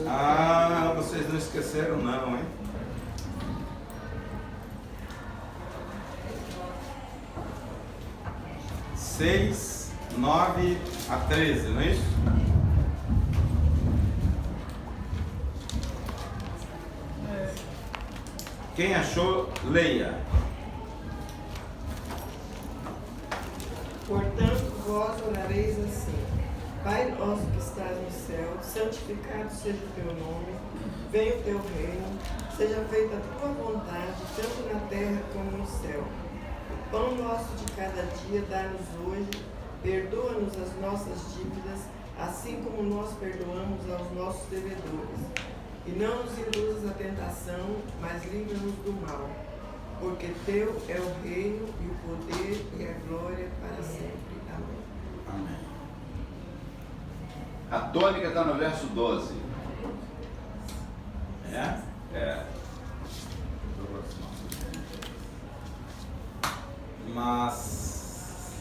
Ah, vocês não esqueceram não, hein? Seis, 9 a 13, não é isso? Quem achou, leia. Portanto, vós orareis assim: Pai nosso que estás no céu, santificado seja o teu nome, venha o teu reino, seja feita a tua vontade, tanto na terra como no céu. O pão nosso de cada dia dá-nos hoje, perdoa-nos as nossas dívidas, assim como nós perdoamos aos nossos devedores. E não nos induzas à tentação, mas livra-nos do mal. Porque teu é o reino e o poder e a glória para sempre. Amém. Amém. A tônica está no verso 12. É? É. Mas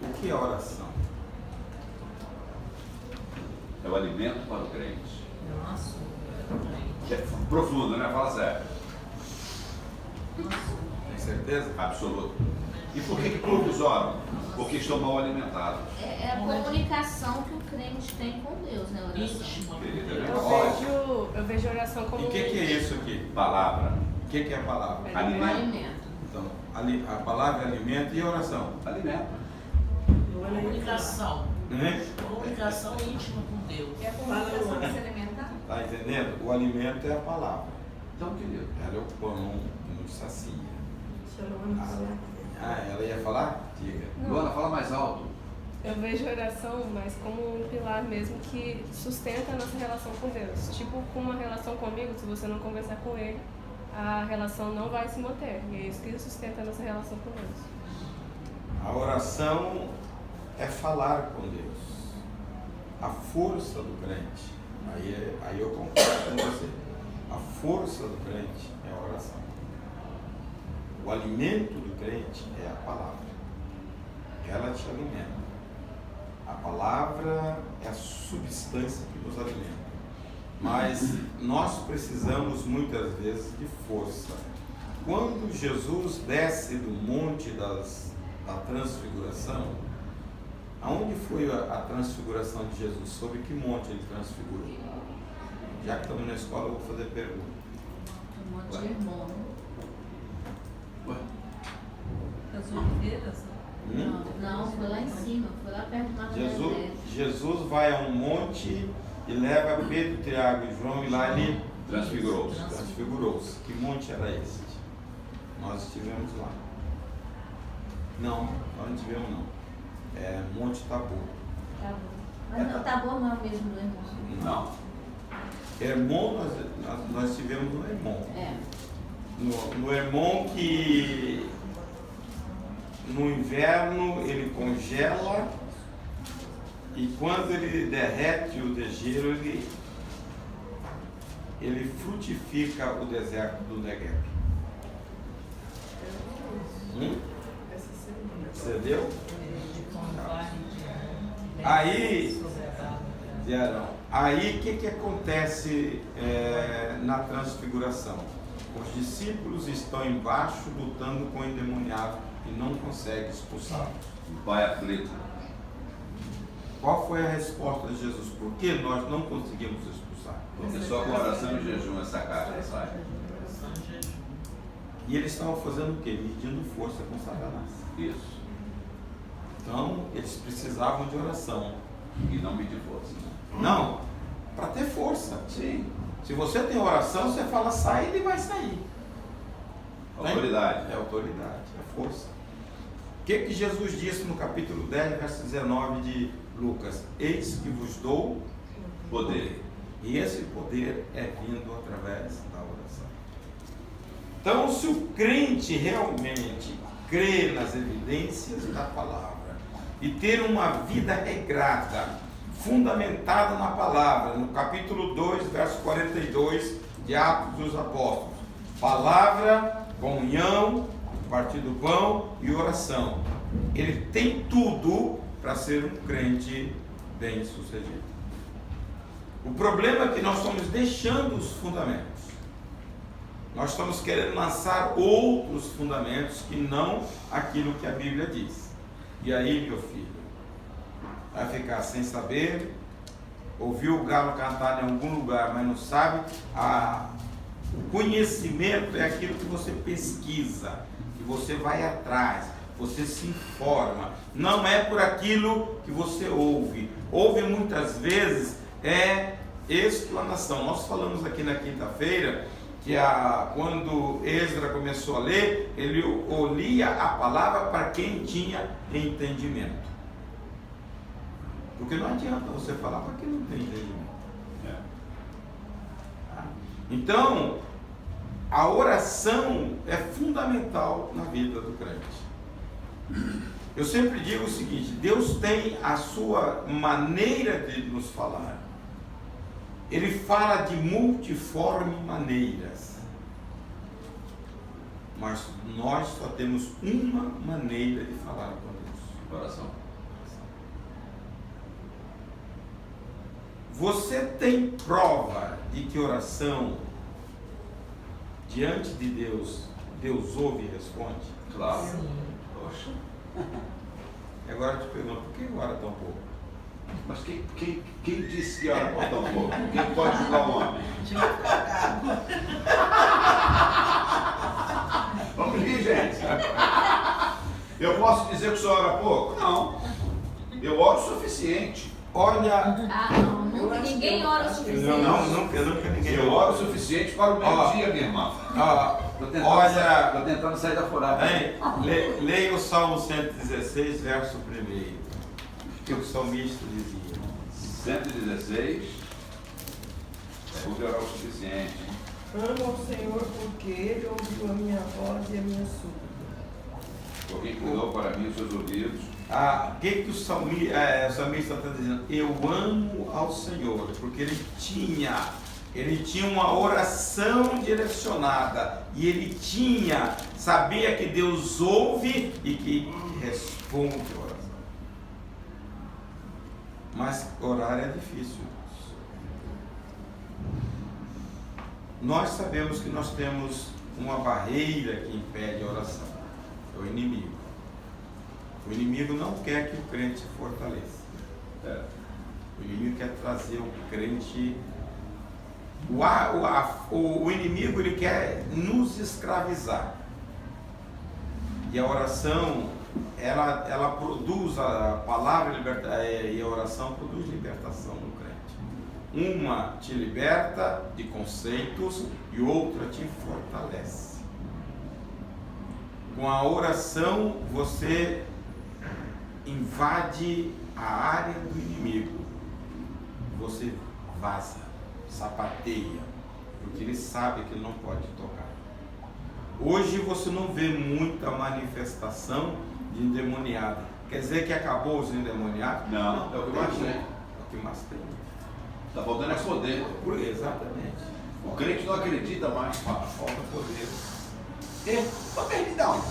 o que é oração? É o alimento para o crente. Nossa. É profundo, né? Fala sério. Tem certeza? Absoluto. E por que poucos oram? Porque estão mal alimentados. É a comunicação que o crente tem com Deus, né? Oração. Querida, né? Eu vejo a oração como E o que é isso aqui? Palavra. O que é a palavra? O Alimento. alimento. Então, a palavra é alimento e a oração. Alimento. Comunicação. Né? Comunicação íntima com Deus. é a comunicação que se alimenta. Tá entendendo? O alimento é a palavra. Então, querido. Ela é o pão que nos sacia. Shalom, shalom. Ela ia falar? Diga. Luana, fala mais alto. Eu vejo a oração mais como um pilar mesmo que sustenta a nossa relação com Deus. Tipo, com uma relação comigo, se você não conversar com Ele, a relação não vai se manter. E é isso que sustenta a nossa relação com Deus. A oração é falar com Deus. A força do crente. Aí eu concordo com você. A força do crente é a oração. O alimento do crente é a palavra. Ela te alimenta. A palavra é a substância que nos alimenta. Mas nós precisamos muitas vezes de força. Quando Jesus desce do monte da transfiguração, aonde foi a transfiguração de Jesus? Sobre que monte ele transfigurou? Já que estamos na escola, eu vou fazer pergunta. Um monte de irmão. Ué? As oliveiras? Não, foi lá em cima, foi lá perto do Mar do Deserto. Jesus vai a um monte e leva Pedro, Tiago e João e lá ele Transfigurou-se. transfigurou-se. Que monte era esse? Nós estivemos lá. Não, nós não estivemos não. É Monte Tabor. Tá bom. Mas não, tá bom, não é o mesmo do irmão. Não. Hermon, nós estivemos no Hermon. É. No Hermon que no inverno ele congela e quando ele derrete o degelo, ele frutifica o deserto do Negev. Essa semana. Você viu? Aí, aí o que acontece na transfiguração? Os discípulos estão embaixo lutando com o endemoniado e não conseguem expulsá-los. O pai aflito. Qual foi a resposta de Jesus? Por que nós não conseguimos expulsar? Porque só com oração e jejum essa caixa sai. E eles estavam fazendo o quê? Medindo força com Satanás. Isso. Então, eles precisavam de oração. E não medir força. Não, para ter força. Sim. Se você tem oração, você fala sai, ele vai sair. Autoridade. É autoridade, é força. O que Jesus disse no capítulo 10, verso 19 de Lucas? Eis que vos dou Poder. e esse poder é vindo através da oração. Então, se o crente realmente crê nas evidências da palavra e ter uma vida regrada, fundamentada na palavra, no capítulo 2, verso 42 de Atos dos Apóstolos, palavra, comunhão, partir do pão e oração. Ele tem tudo para ser um crente bem sucedido. O problema é que nós estamos deixando os fundamentos. Nós estamos querendo lançar outros fundamentos que não aquilo que a Bíblia diz. E aí, meu filho, vai ficar sem saber, ouviu o galo cantar em algum lugar, mas não sabe. O conhecimento é aquilo que você pesquisa, que você vai atrás, você se informa. Não é por aquilo que você ouve. Ouve muitas vezes explanação. Nós falamos aqui na quinta-feira que quando Esdra começou a ler, ele lia a palavra para quem tinha entendimento. Porque não adianta você falar para quem não tem entendimento. Então, a oração é fundamental na vida do crente. Eu sempre digo o seguinte: Deus tem a sua maneira de nos falar. Ele fala de multiforme maneiras. Mas nós só temos uma maneira de falar com Deus. Oração. Você tem prova de que oração diante de Deus, Deus ouve e responde? Claro. Poxa. E agora eu te pergunto, por que ora tão pouco? Mas quem disse que ora por tão pouco? Quem pode julgar o homem? Vamos rir, gente. Eu posso dizer que o senhor ora pouco? Não. Eu oro o suficiente. Olha. Não, ninguém ora o suficiente. Nunca ninguém. Eu oro o suficiente para o meio-dia, minha irmã. Estou tentando sair da furada. Leia o Salmo 116, verso 1. Que o salmista dizia. 116. Vou orar o suficiente. Amo ao Senhor porque Ele ouviu a minha voz e a minha súplica. Porque inclinou para mim os seus ouvidos. O que o salmista está dizendo? Eu amo ao Senhor, porque ele tinha uma oração direcionada, e ele sabia que Deus ouve e que responde a oração. Mas orar é difícil. Nós sabemos que nós temos uma barreira que impede a oração, é o inimigo. O inimigo não quer que o crente se fortaleça. O inimigo quer trazer o crente. O inimigo, ele quer nos escravizar. E a oração, ela produz, a palavra e a oração produz libertação no crente. Uma te liberta de conceitos e outra te fortalece. Com a oração você invade a área do inimigo, você vaza, sapateia, porque ele sabe que ele não pode tocar. Hoje você não vê muita manifestação de endemoniado. Quer dizer que acabou os endemoniados? Não, é o que mais tem. É o que mais tem. Está faltando é poder. Exatamente. O crente não acredita mais. Falta poder. Perdão.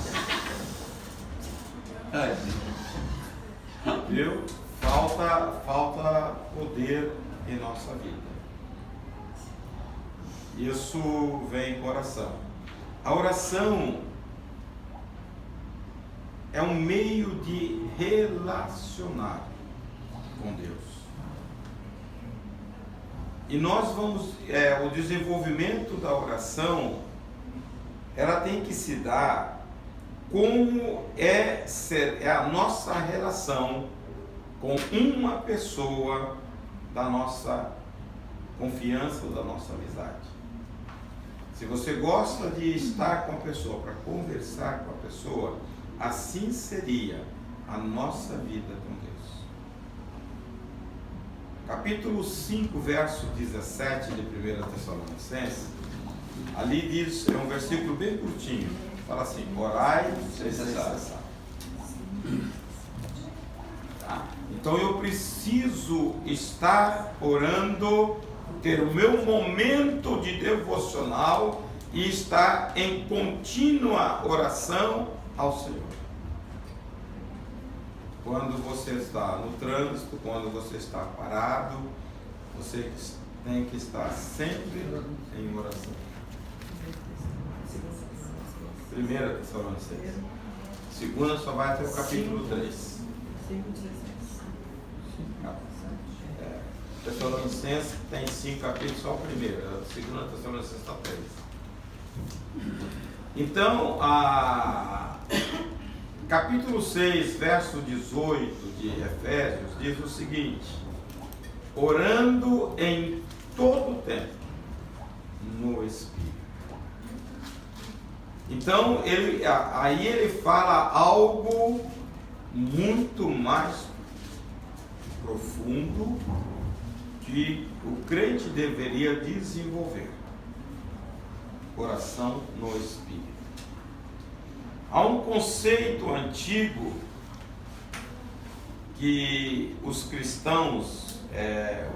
Viu? Falta poder em nossa vida. Isso vem com oração. A oração é um meio de relacionar com Deus. E nós vamos, o desenvolvimento da oração, ela tem que se dar como é a nossa relação com uma pessoa da nossa confiança ou da nossa amizade. Se você gosta de estar com a pessoa, para conversar com a pessoa, assim seria a nossa vida com Deus. Capítulo 5, verso 17 de 1 Tessalonicenses, ali diz, é um versículo bem curtinho, fala assim: orai sem cessar. Tá? Então eu preciso estar orando, ter o meu momento de devocional e estar em contínua oração ao Senhor. Quando você está no trânsito, quando você está parado, Você tem que estar sempre em oração. 1 Tessalonicenses. 2 só vai até o capítulo 3. 5:16. Tessalonicenses tem 5 capítulos, só o primeiro. 2 Tessalonicenses está 3. Então, capítulo 6, verso 18 de Efésios, diz o seguinte: orando em todo o tempo no Espírito. Então, aí ele fala algo muito mais profundo que o crente deveria desenvolver. Oração no Espírito. Há um conceito antigo que os cristãos,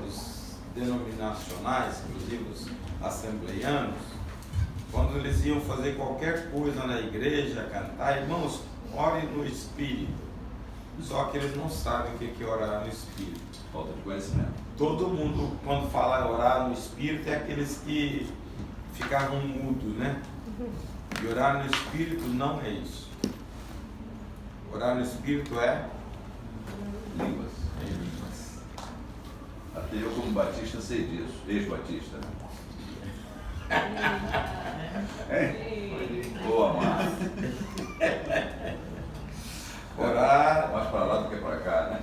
os denominacionais, inclusive os assembleianos, quando eles iam fazer qualquer coisa na igreja, cantar, irmãos, orem no Espírito. Só que eles não sabem o que é orar no Espírito. Falta de conhecimento. Todo mundo, quando fala orar no Espírito, é aqueles que ficavam mudos, né? E orar no Espírito não é isso. Orar no Espírito é Línguas. línguas. Até eu, como batista, sei disso. Ex-batista, né? Boa, Márcio. Orar. Mais para lá do que para cá, né?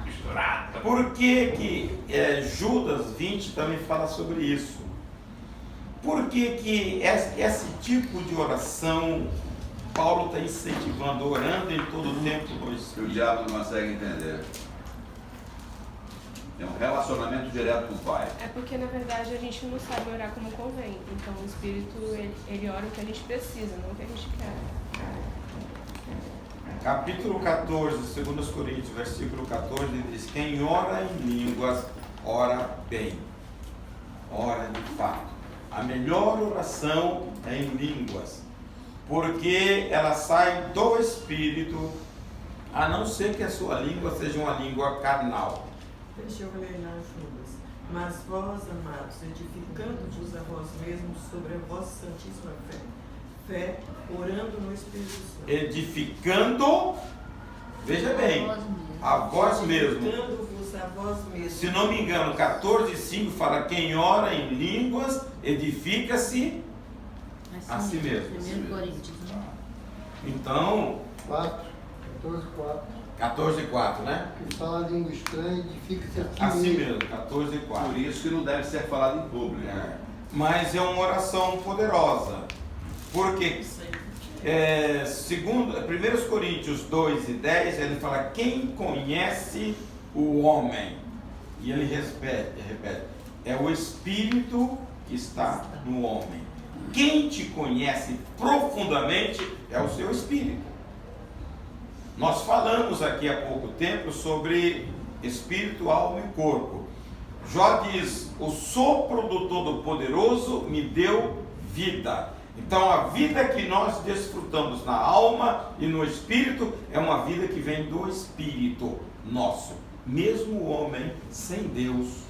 Misturado. Por que Judas 20 também fala sobre isso? Por que esse tipo de oração Paulo está incentivando, orando em todo o tempo no Que o Espírito? diabo não consegue entender. É um relacionamento direto com o Pai. É porque, na verdade, a gente não sabe orar como convém. Então, o Espírito, ele ora o que a gente precisa, não o que a gente quer. Capítulo 14, 2 Coríntios, versículo 14, diz: quem ora em línguas, ora bem. Ora de fato. A melhor oração é em línguas, porque ela sai do Espírito, a não ser que a sua língua seja uma língua carnal. Deixa eu ler lá, Judas. Mas vós, amados, edificando-vos a vós mesmos sobre a vossa santíssima fé, orando no Espírito Santo. Edificando, veja bem, a vós mesmo. Edificando-vos a vós mesmos. Se não me engano, 14:5 fala: quem ora em línguas, edifica-se a si mesmo. 1 Coríntios, né? Então, 14:4, 14:4, né? que fala língua estranha, edifica-se A a si si mesmo, mesmo. 14:4. Por isso que não deve ser falado em público. É, mas é uma oração poderosa, porque segundo 1 Coríntios 2:10, ele fala: quem conhece o homem? E ele repete, é o Espírito que está no homem. Quem te conhece profundamente é o seu Espírito. Nós falamos aqui há pouco tempo sobre espírito, alma e corpo. Jó diz: o sopro do Todo-Poderoso me deu vida. Então a vida que nós desfrutamos na alma e no espírito é uma vida que vem do espírito nosso. Mesmo o homem sem Deus,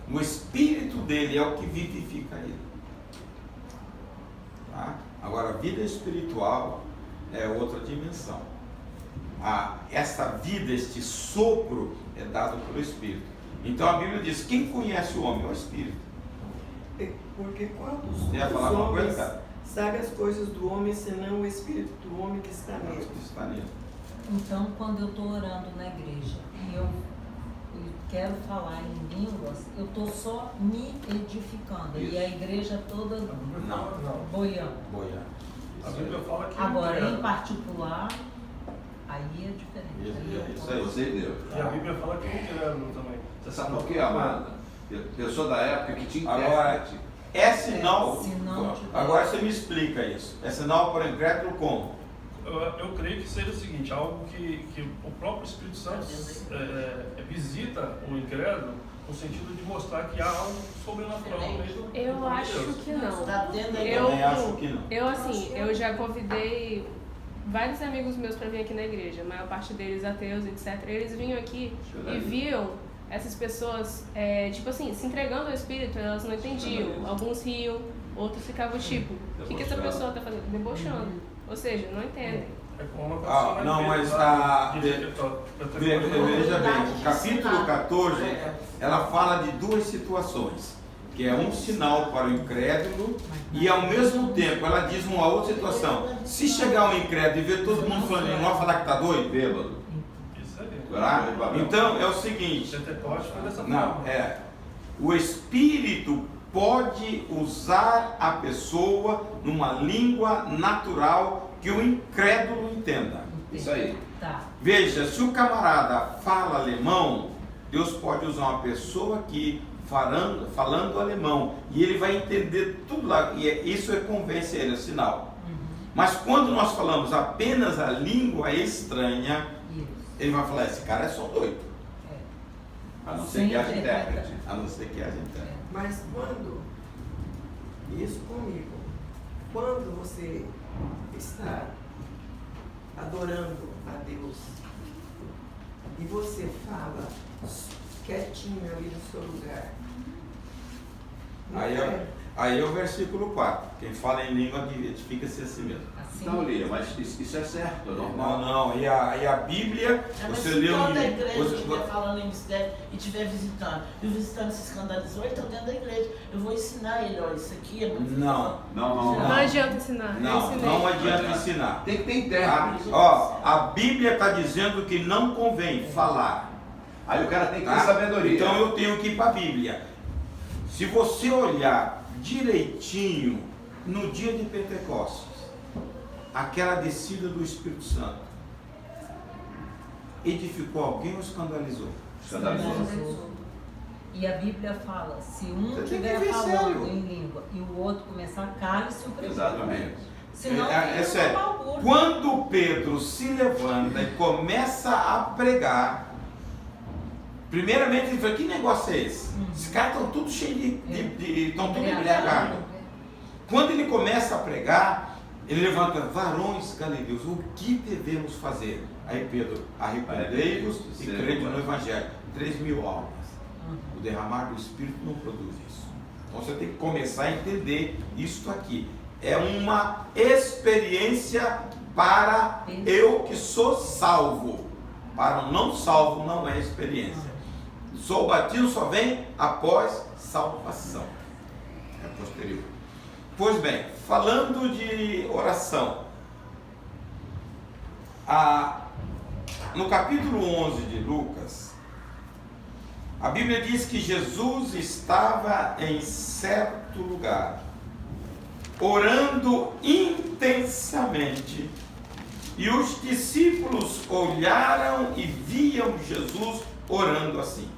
o espírito dele é o que vivifica ele. Tá? Agora, a vida espiritual é outra dimensão. Essa vida, este sopro é dado pelo Espírito. Então a Bíblia diz: quem conhece o homem é o Espírito. Porque qual Você ia dos falar alguma coisa, homens cara? sabe as coisas do homem, senão o Espírito do homem que está É o nele? Espírito está nele. Então, quando eu estou orando na igreja e eu quero falar em línguas, eu estou só me edificando. Isso. E a igreja toda Não. boiando. Boia. A Bíblia fala que Agora, o em particular, aí é diferente. Isso aí. Você e Deus. E a Bíblia fala que o incrédulo também. Você sabe por quê, amada? Eu sou da época que tinha Agora, intérprete. é sinal. Se não tiver. Agora você me explica isso. É sinal para o incrédulo como? Eu creio que seja o seguinte, algo que o próprio Espírito Santo visita o incrédulo no sentido de mostrar que há algo sobrenatural mesmo. Eu acho que não. Tá tendo aí. Eu- Também acho que não. Eu já convidei vários amigos meus para vir aqui na igreja, a maior parte deles ateus, etc. Eles vinham aqui e viam essas pessoas, tipo assim, se entregando ao Espírito, elas não entendiam. Alguns riam, outros ficavam tipo, o que essa pessoa está fazendo? Debochando. Ou seja, não entendem. É como uma pessoa Não, mas veja bem, o capítulo 14, ela fala de duas situações, que é um sinal para o incrédulo e ao mesmo tempo ela diz uma outra situação. Se chegar um incrédulo e ver todo mundo falando, não vai falar que está doido? Bêbado. Isso aí. Tá? Então é o seguinte, Pentecoste foi dessa não, forma. o Espírito pode usar a pessoa numa língua natural que o incrédulo entenda. Isso aí. Tá. Veja, se o camarada fala alemão, Deus pode usar uma pessoa aqui falando alemão e ele vai entender tudo lá. E isso é convencer ele, é sinal. Mas quando nós falamos apenas a língua estranha, ele vai falar, esse cara é só doido. A não ser que haja intérprete. A não ser que haja intérprete. Mas quando, isso comigo, quando você está adorando a Deus e você fala quietinho ali no seu lugar, Aí é o versículo 4. Quem fala em língua edifica-se a si mesmo. Assim, Não, Lia, mas isso é certo, é normal. Não. E a Bíblia, Mas você se leu toda a igreja você- estiver falando em mistério e estiver visitando, e o visitante se escandalizou, ele está dentro da igreja. Eu vou ensinar ele, ó, isso aqui é muito Não. Não adianta ensinar. eu Não, ensinei. não adianta ensinar. Tem que ter Tá? intérprete. Ó, a Bíblia está dizendo que não convém falar. Aí o cara tem que ter Tá? sabedoria. Então eu tenho que ir para a Bíblia. Se você olhar direitinho no dia de Pentecostes, aquela descida do Espírito Santo, edificou alguém ou escandalizou? Escandalizou. E a Bíblia fala, se um Você tem que estiver ver falando sério. em língua e o outro começar, cale-se o primeiro. Exatamente. Senão É fica sério. uma balbúrdia. Quando Pedro se levanta e começa a pregar, primeiramente ele fala, que negócio é esse? Esses caras estão tudo cheios estão tudo embriagados. Quando ele começa a pregar, ele levanta, varões galileus, o que devemos fazer? Aí Pedro, arrependei-vos e crede no Evangelho. 3.000 almas. O derramar do Espírito não produz isso. Então você tem que começar a entender isto aqui. É uma experiência para eu que sou salvo. Para o não salvo não é experiência. O batismo só vem após salvação. É posterior. Pois bem, falando de oração, no capítulo 11 de Lucas, a Bíblia diz que Jesus estava em certo lugar, orando intensamente, e os discípulos olharam e viam Jesus orando assim.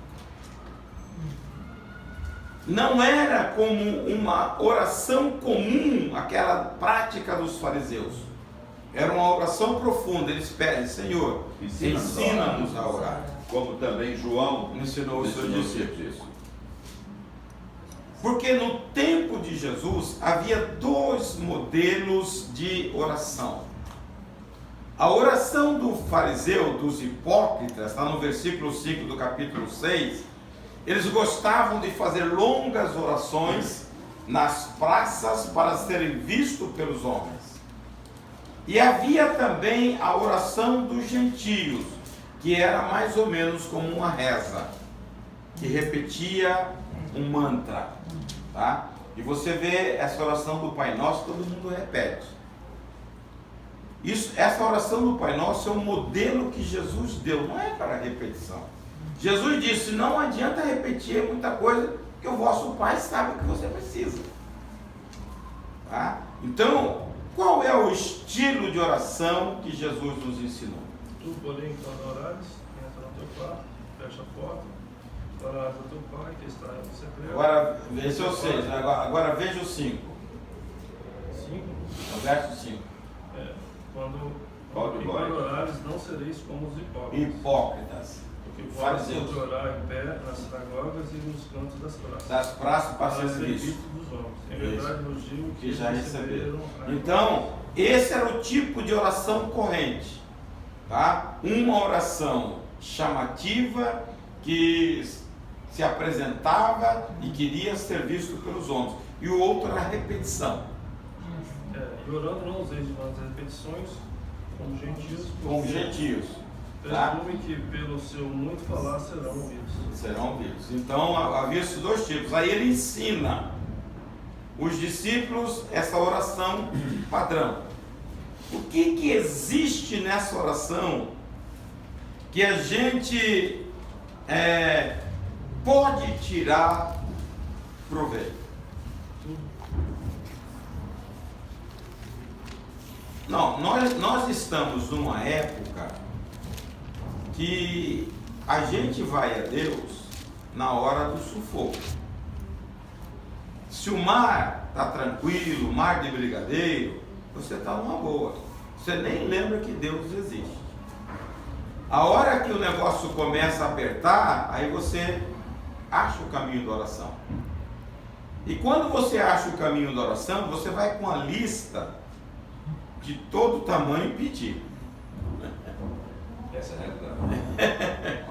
Não era como uma oração comum, aquela prática dos fariseus. Era uma oração profunda. Eles pedem, Senhor, ensina-nos a orar. Como também João Ensinou os seus discípulos. isso. Porque no tempo de Jesus havia dois modelos de oração. A oração do fariseu, dos hipócritas, está no versículo 5 do capítulo 6, eles gostavam de fazer longas orações nas praças para serem vistos pelos homens. E havia também a oração dos gentios, que era mais ou menos como uma reza, que repetia um mantra. Tá? E você vê essa oração do Pai Nosso, todo mundo repete. Essa oração do Pai Nosso é um modelo que Jesus deu, não é para repetição. Jesus disse, não adianta repetir muita coisa, que o vosso Pai sabe o que você precisa. Tá? Então, qual é o estilo de oração que Jesus nos ensinou? Tu, porém, quando orares, entra no teu quarto, fecha a porta, orarás ao teu Pai que está no secreto. Agora, esse é o 6, agora veja o 5. 5. O verso 5. Quando orares, não sereis como os hipócritas. Hipócritas. Porque Fariseus. pode orar em pé nas sinagogas e nos cantos das praças. Das praças para ser ser visto. visto dos homens. Em verdade, nos digo Que já receberam. a Então, esse era o tipo de oração corrente. Tá? Uma oração chamativa, que se apresentava e queria ser visto pelos homens. E o outro era a repetição. E orando não useis de vãs repetições, como gentios. Com gentios. Tá? Presume que pelo seu muito falar serão ouvidos. Serão ouvidos. Então havia esses dois tipos. Aí ele ensina os discípulos essa oração padrão. O que existe nessa oração que a gente pode tirar proveito? Não, nós estamos numa época que a gente vai a Deus na hora do sufoco. Se o mar está tranquilo, mar de brigadeiro, você está numa boa. Você nem lembra que Deus existe. A hora que o negócio começa a apertar, aí você acha o caminho da oração. E quando você acha o caminho da oração, você vai com a lista de todo tamanho pedir. Essa é a realidade.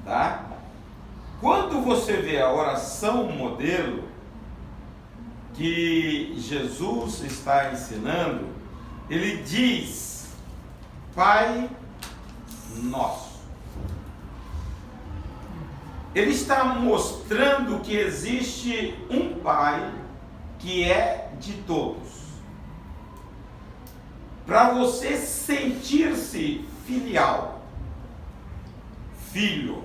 Tá? Quando você vê a oração modelo que Jesus está ensinando, ele diz: Pai Nosso. Ele está mostrando que existe um Pai que é de todos. Para você sentir-se filial, filho.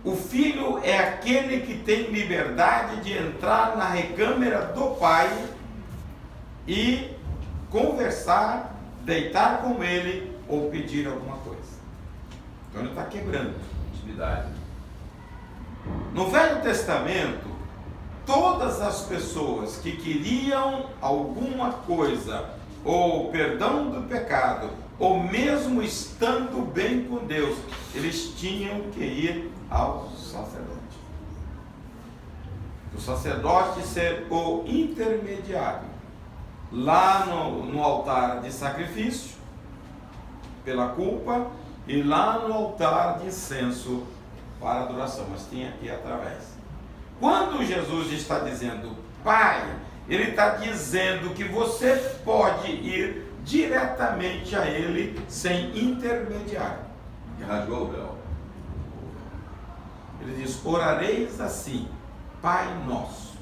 O filho é aquele que tem liberdade de entrar na recâmara do pai e conversar, deitar com ele ou pedir alguma coisa. Então ele está quebrando intimidade. No Velho Testamento, todas as pessoas que queriam alguma coisa, ou perdão do pecado, ou mesmo estando bem com Deus, eles tinham que ir ao sacerdote. O sacerdote ser o intermediário, lá no altar de sacrifício, pela culpa, e lá no altar de incenso para adoração, mas tinha que ir através. Quando Jesus está dizendo Pai, ele está dizendo que você pode ir diretamente a ele sem intermediário. E rasgou o véu. Ele diz: orareis assim, Pai Nosso.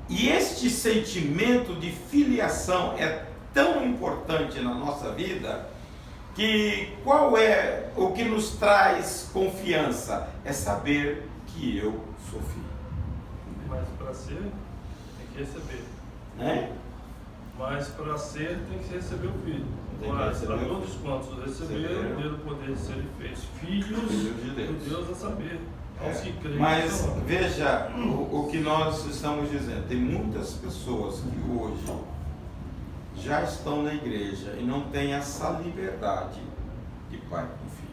E este sentimento de filiação é tão importante na nossa vida que qual é o que nos traz confiança? É saber que eu sou filho. Mas para ser, tem que receber. Né? Mas para ser, tem que receber o filho. Tem que Mas receber para o todos quantos receberam, deu o poder de serem feitos filhos de Deus. de Deus, a saber, aos que creem. Mas veja o que nós estamos dizendo. Tem muitas pessoas que hoje já estão na igreja e não têm essa liberdade de pai com filho.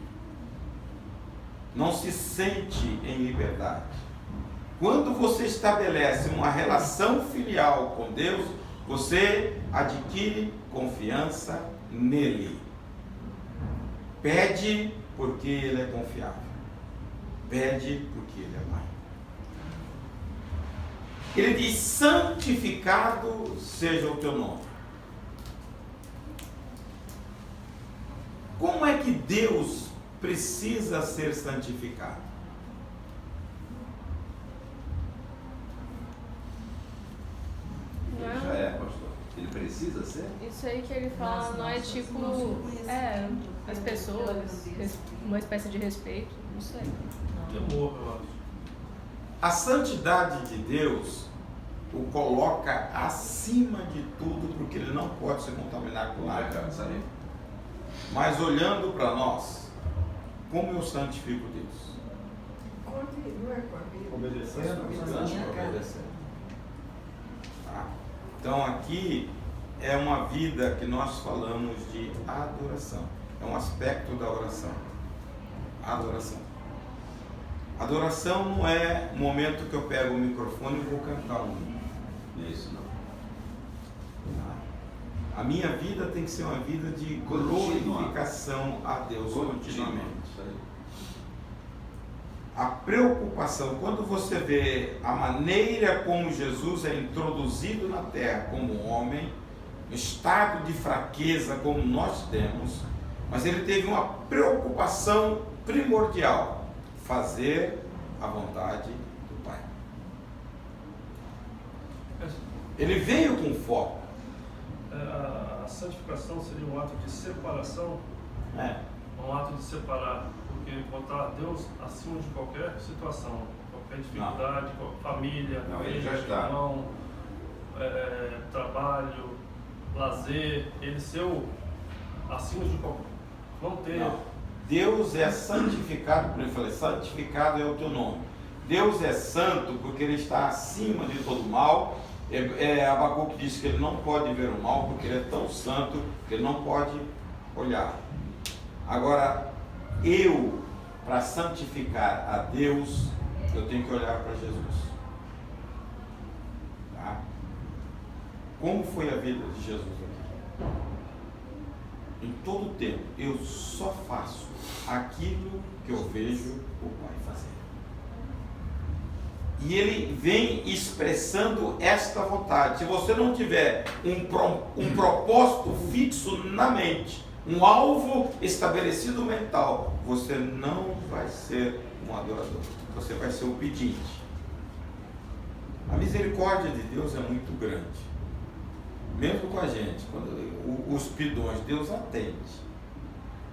Não se sente em liberdade. Quando você estabelece uma relação filial com Deus, você adquire confiança nele. Pede porque ele é confiável. Pede porque ele é pai. Ele diz: santificado seja o teu nome. Como é que Deus precisa ser santificado? Ele já é, pastor. Ele precisa ser? Isso aí que ele fala não é tipo as pessoas, uma espécie de respeito, não sei. Temor, eu acho. A santidade de Deus o coloca acima de tudo, porque ele não pode se contaminar com nada. Sabe? Mas olhando para nós, como eu santifico Deus? Não é com a Bíblia. Obedecendo. Tá? Então aqui é uma vida que nós falamos de adoração. É um aspecto da oração. Adoração. Adoração não é o momento que eu pego o microfone e vou cantar um hino. Isso não. Tá? A minha vida tem que ser uma vida de glorificação a Deus continuamente. A preocupação, quando você vê a maneira como Jesus é introduzido na terra como homem, no estado de fraqueza como nós temos, mas ele teve uma preocupação primordial: fazer a vontade do Pai. Ele veio com foco. A santificação seria um ato de separação, um ato de separar, porque botar Deus acima de qualquer situação, qualquer dificuldade, qualquer família, ele já está. irmão, trabalho, lazer, ele ser acima de qualquer. Não ter. Não. Deus é santificado, por ele falei, santificado é o teu nome. Deus é santo porque ele está acima de todo mal. Abacuque diz que ele não pode ver o mal porque ele é tão santo que ele não pode olhar. Agora, para santificar a Deus, eu tenho que olhar para Jesus. Tá? Como foi a vida de Jesus aqui? Em todo o tempo, eu só faço aquilo que eu vejo o Pai fazer. E ele vem expressando esta vontade. Se você não tiver um propósito fixo na mente, um alvo estabelecido mental, você não vai ser um adorador. Você vai ser um pedinte. A misericórdia de Deus é muito grande. Mesmo com a gente, quando os pidões, Deus atende.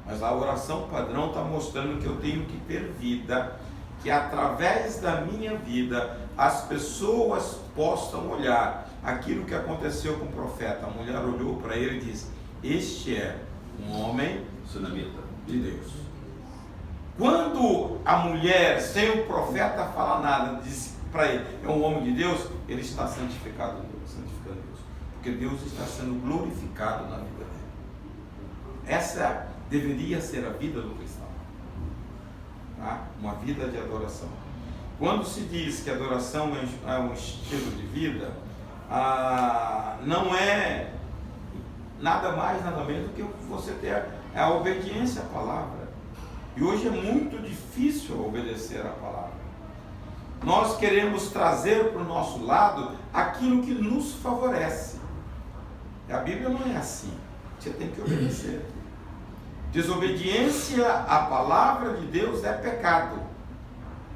Mas a oração padrão está mostrando que eu tenho que ter vida, que através da minha vida as pessoas possam olhar aquilo que aconteceu com o profeta. A mulher olhou para ele e disse: este é um homem sunamita de Deus. Quando a mulher, sem o profeta falar nada, diz para ele: é um homem de Deus, ele está santificando Deus, porque Deus está sendo glorificado na vida dele. Essa deveria ser a vida do cristão. Tá? Uma vida de adoração. Quando se diz que adoração é um estilo de vida, não é nada mais, nada menos do que você ter a obediência à palavra. E hoje é muito difícil obedecer à palavra. Nós queremos trazer para o nosso lado aquilo que nos favorece. A Bíblia não é assim. Você tem que obedecer. Desobediência à palavra de Deus é pecado.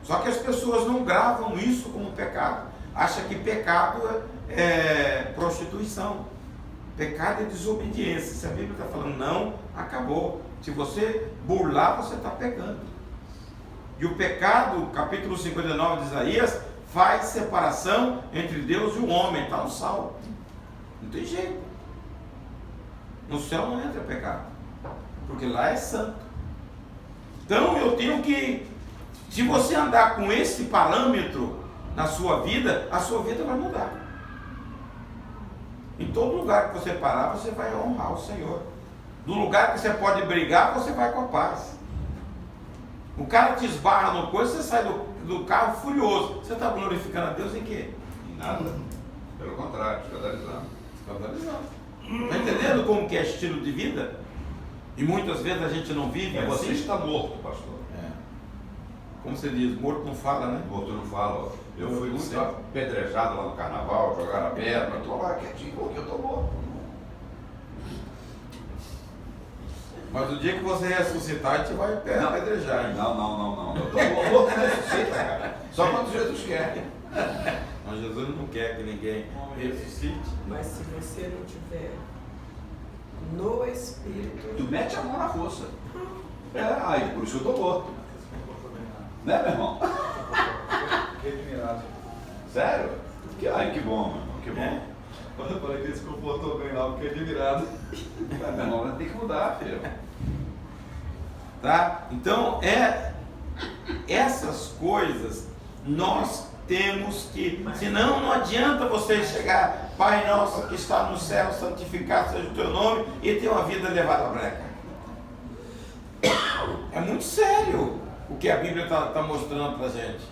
Só que as pessoas não gravam isso como pecado. Acham que pecado é prostituição. Pecado é desobediência. Se a Bíblia está falando não, acabou. Se você burlar, você está pecando. E o pecado, capítulo 59 de Isaías, faz separação entre Deus e o homem. Está no Salmo. Não tem jeito. No céu não entra pecado, porque lá é santo. Então eu tenho que, se você andar com esse parâmetro na sua vida, a sua vida vai mudar. Em todo lugar que você parar, você vai honrar o Senhor. No lugar que você pode brigar, você vai com a paz. O cara te esbarra no coisa, você sai do carro furioso. Você está glorificando a Deus em quê? Em nada. Pelo contrário, escandalizando. Está entendendo como que é estilo de vida? E muitas vezes a gente não vive assim. Você está morto, pastor. Como você diz, morto não fala, né? Morto não fala. Eu fui muito apedrejado lá no carnaval, jogaram a pedra, eu estou lá quietinho, porque eu estou morto. Mas o dia que você ressuscitar, a gente vai apedrejar. Não. Eu estou morto, ressuscita, cara. Só quando Jesus quer. Mas Jesus não quer que ninguém ressuscite. Mas se você não tiver no Espírito... Tu mete a mão na força. Aí, por isso eu estou morto. Né, meu irmão? Fiquei admirado. Sério? Ai, que bom, meu irmão, que bom. Quando eu falei que ele se comportou bem lá, fiquei admirado. Meu irmão, tem que mudar, filho. Tá? Então, essas coisas nós temos que, senão não adianta você chegar, Pai nosso que está no céu, santificado seja o teu nome, e ter uma vida levada à breca. É muito sério o que a Bíblia está mostrando para a gente.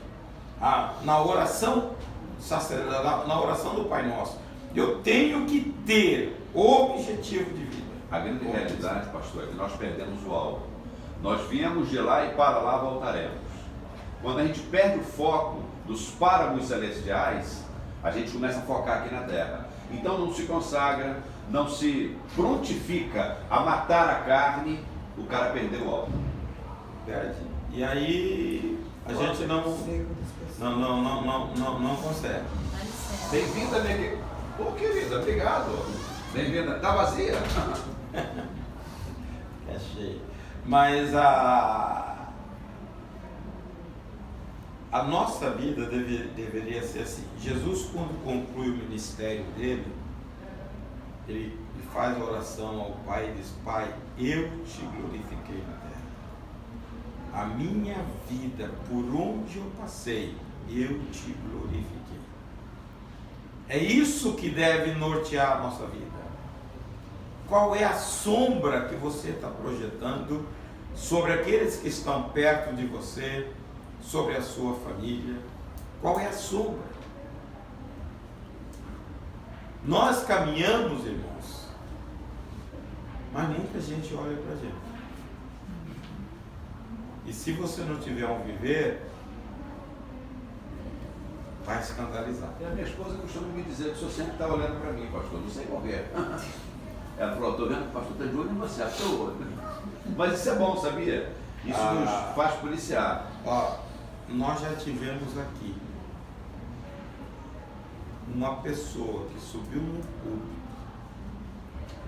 Na oração do Pai Nosso, Eu tenho que ter objetivo de vida. A grande realidade, pastor, é que nós perdemos o alvo. Nós viemos de lá e para lá voltaremos. Quando a gente perde o foco dos páramos celestiais, a gente começa a focar aqui na terra. Então não se consagra, não se prontifica a matar a carne, o cara perdeu o alvo. Verdade. E aí a gente não consegue. Bem-vinda, minha. Pô, querida, obrigado. Bem-vinda. Tá vazia? É cheio. Mas a nossa vida deveria ser assim. Jesus, quando conclui o ministério dele, ele faz a oração ao Pai e diz: Pai, eu te glorifiquei na terra. A minha vida, por onde eu passei, eu te glorifiquei. É isso que deve nortear a nossa vida. Qual é a sombra que você está projetando sobre aqueles que estão perto de você, sobre a sua família? Qual é a sombra? Nós caminhamos, irmãos, mas muita gente olha para a gente. E se você não tiver um viver, vai escandalizar. E a minha esposa costuma me dizer que o senhor sempre está olhando para mim, pastor, não sei porquê. Ela falou: estou vendo que o pastor está de olho em você, à toa. Mas isso é bom, sabia? Isso nos faz policiar. Ó, nós já tivemos aqui uma pessoa que subiu no púlpito,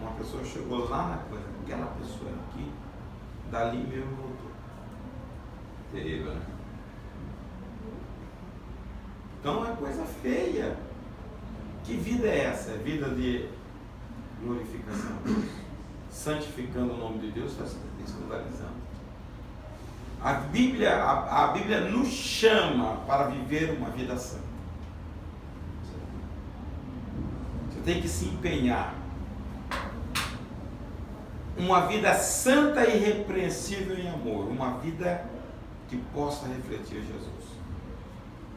uma pessoa chegou lá na coisa, aquela pessoa aqui, dali mesmo voltou. Terrível, né? Então é coisa feia. Que vida é essa? É vida de glorificação. Santificando o nome de Deus, está escandalizando. A Bíblia nos chama para viver uma vida santa. Você tem que se empenhar. Uma vida santa e irrepreensível em amor. Uma vida que possa refletir Jesus.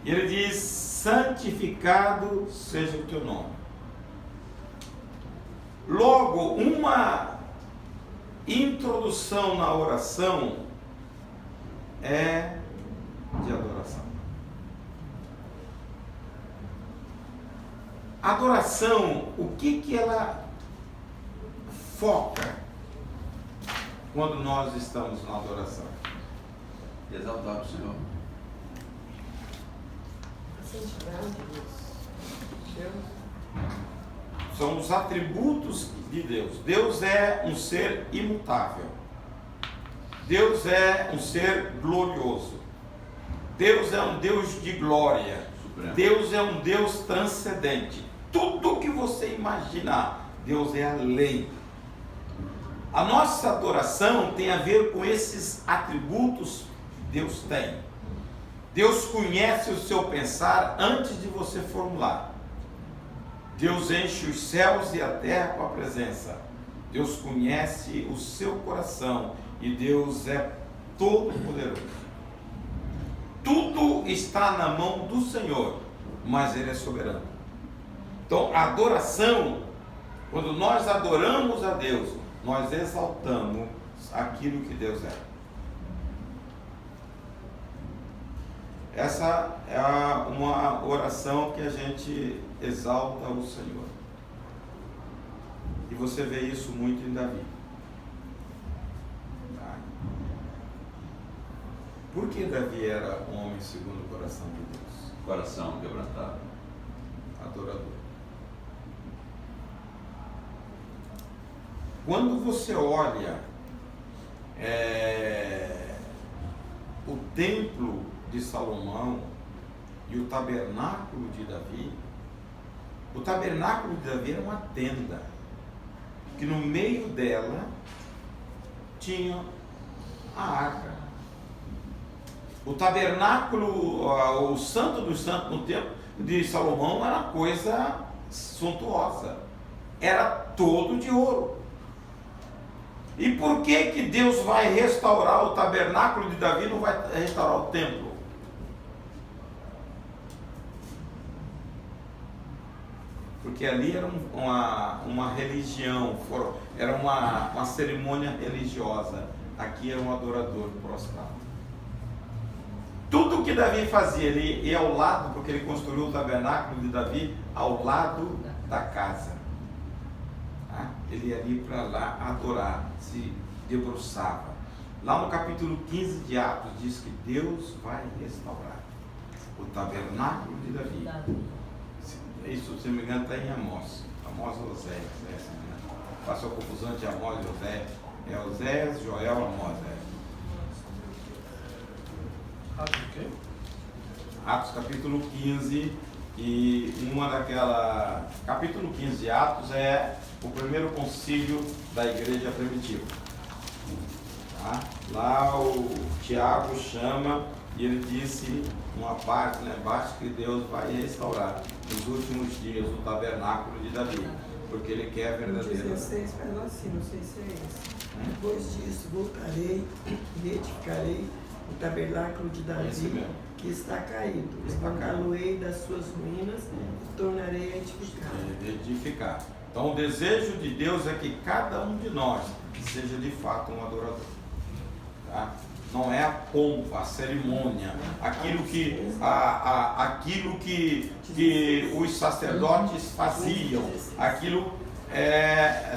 E ele diz: santificado seja o teu nome. Logo, uma introdução na oração é de adoração. Adoração, o que ela foca quando nós estamos na adoração? Exaltar o Senhor. São os atributos de Deus. Deus é um ser imutável. Deus é um ser glorioso. Deus é um Deus de glória. Supremo. Deus é um Deus transcendente. Tudo que você imaginar, Deus é além. A nossa adoração tem a ver com esses atributos que Deus tem. Deus conhece o seu pensar antes de você formular. Deus enche os céus e a terra com a presença. Deus conhece o seu coração e Deus é todo poderoso. Tudo está na mão do Senhor, mas Ele é soberano. Então, a adoração, quando nós adoramos a Deus, nós exaltamos aquilo que Deus é. Essa é uma oração que a gente exalta o Senhor. E você vê isso muito em Davi. Por que Davi era um homem segundo o coração de Deus? Coração quebrantado. Adorador. Quando você olha o templo de Salomão e o tabernáculo de Davi, o tabernáculo de Davi era uma tenda, que no meio dela tinha a arca. O tabernáculo, o santo dos santos no templo de Salomão era uma coisa suntuosa, era todo de ouro. E por que Deus vai restaurar o tabernáculo de Davi e não vai restaurar o templo? Porque porque ali era uma religião, era uma cerimônia religiosa. Aqui era um adorador prostrado. Tudo que Davi fazia, ele ia ao lado, porque ele construiu o tabernáculo de Davi ao lado da casa. Tá? Ele ia ali para lá adorar, se debruçava. Lá no capítulo 15 de Atos diz que Deus vai restaurar o tabernáculo de Davi. Isso, se não me engano, está em Amós. Amós ou Oséias, passou a confusão de Amós e Oséias. É Oséias, Joel, Amós. Atos o quê? Atos capítulo 15, e capítulo 15 de Atos é o primeiro concílio da igreja primitiva. Tá? Lá o Tiago chama e ele disse uma parte, basta que Deus vai restaurar nos últimos dias o tabernáculo de Davi, porque ele quer verdadeiro. 16 faz assim, não sei se é esse. Depois disso voltarei e edificarei o tabernáculo de Davi, que está caído. Levantá-lo-ei das suas ruínas e tornarei a edificar. Então o desejo de Deus é que cada um de nós seja de fato um adorador. Tá? Não é a pompa, a cerimônia, aquilo que os sacerdotes faziam, aquilo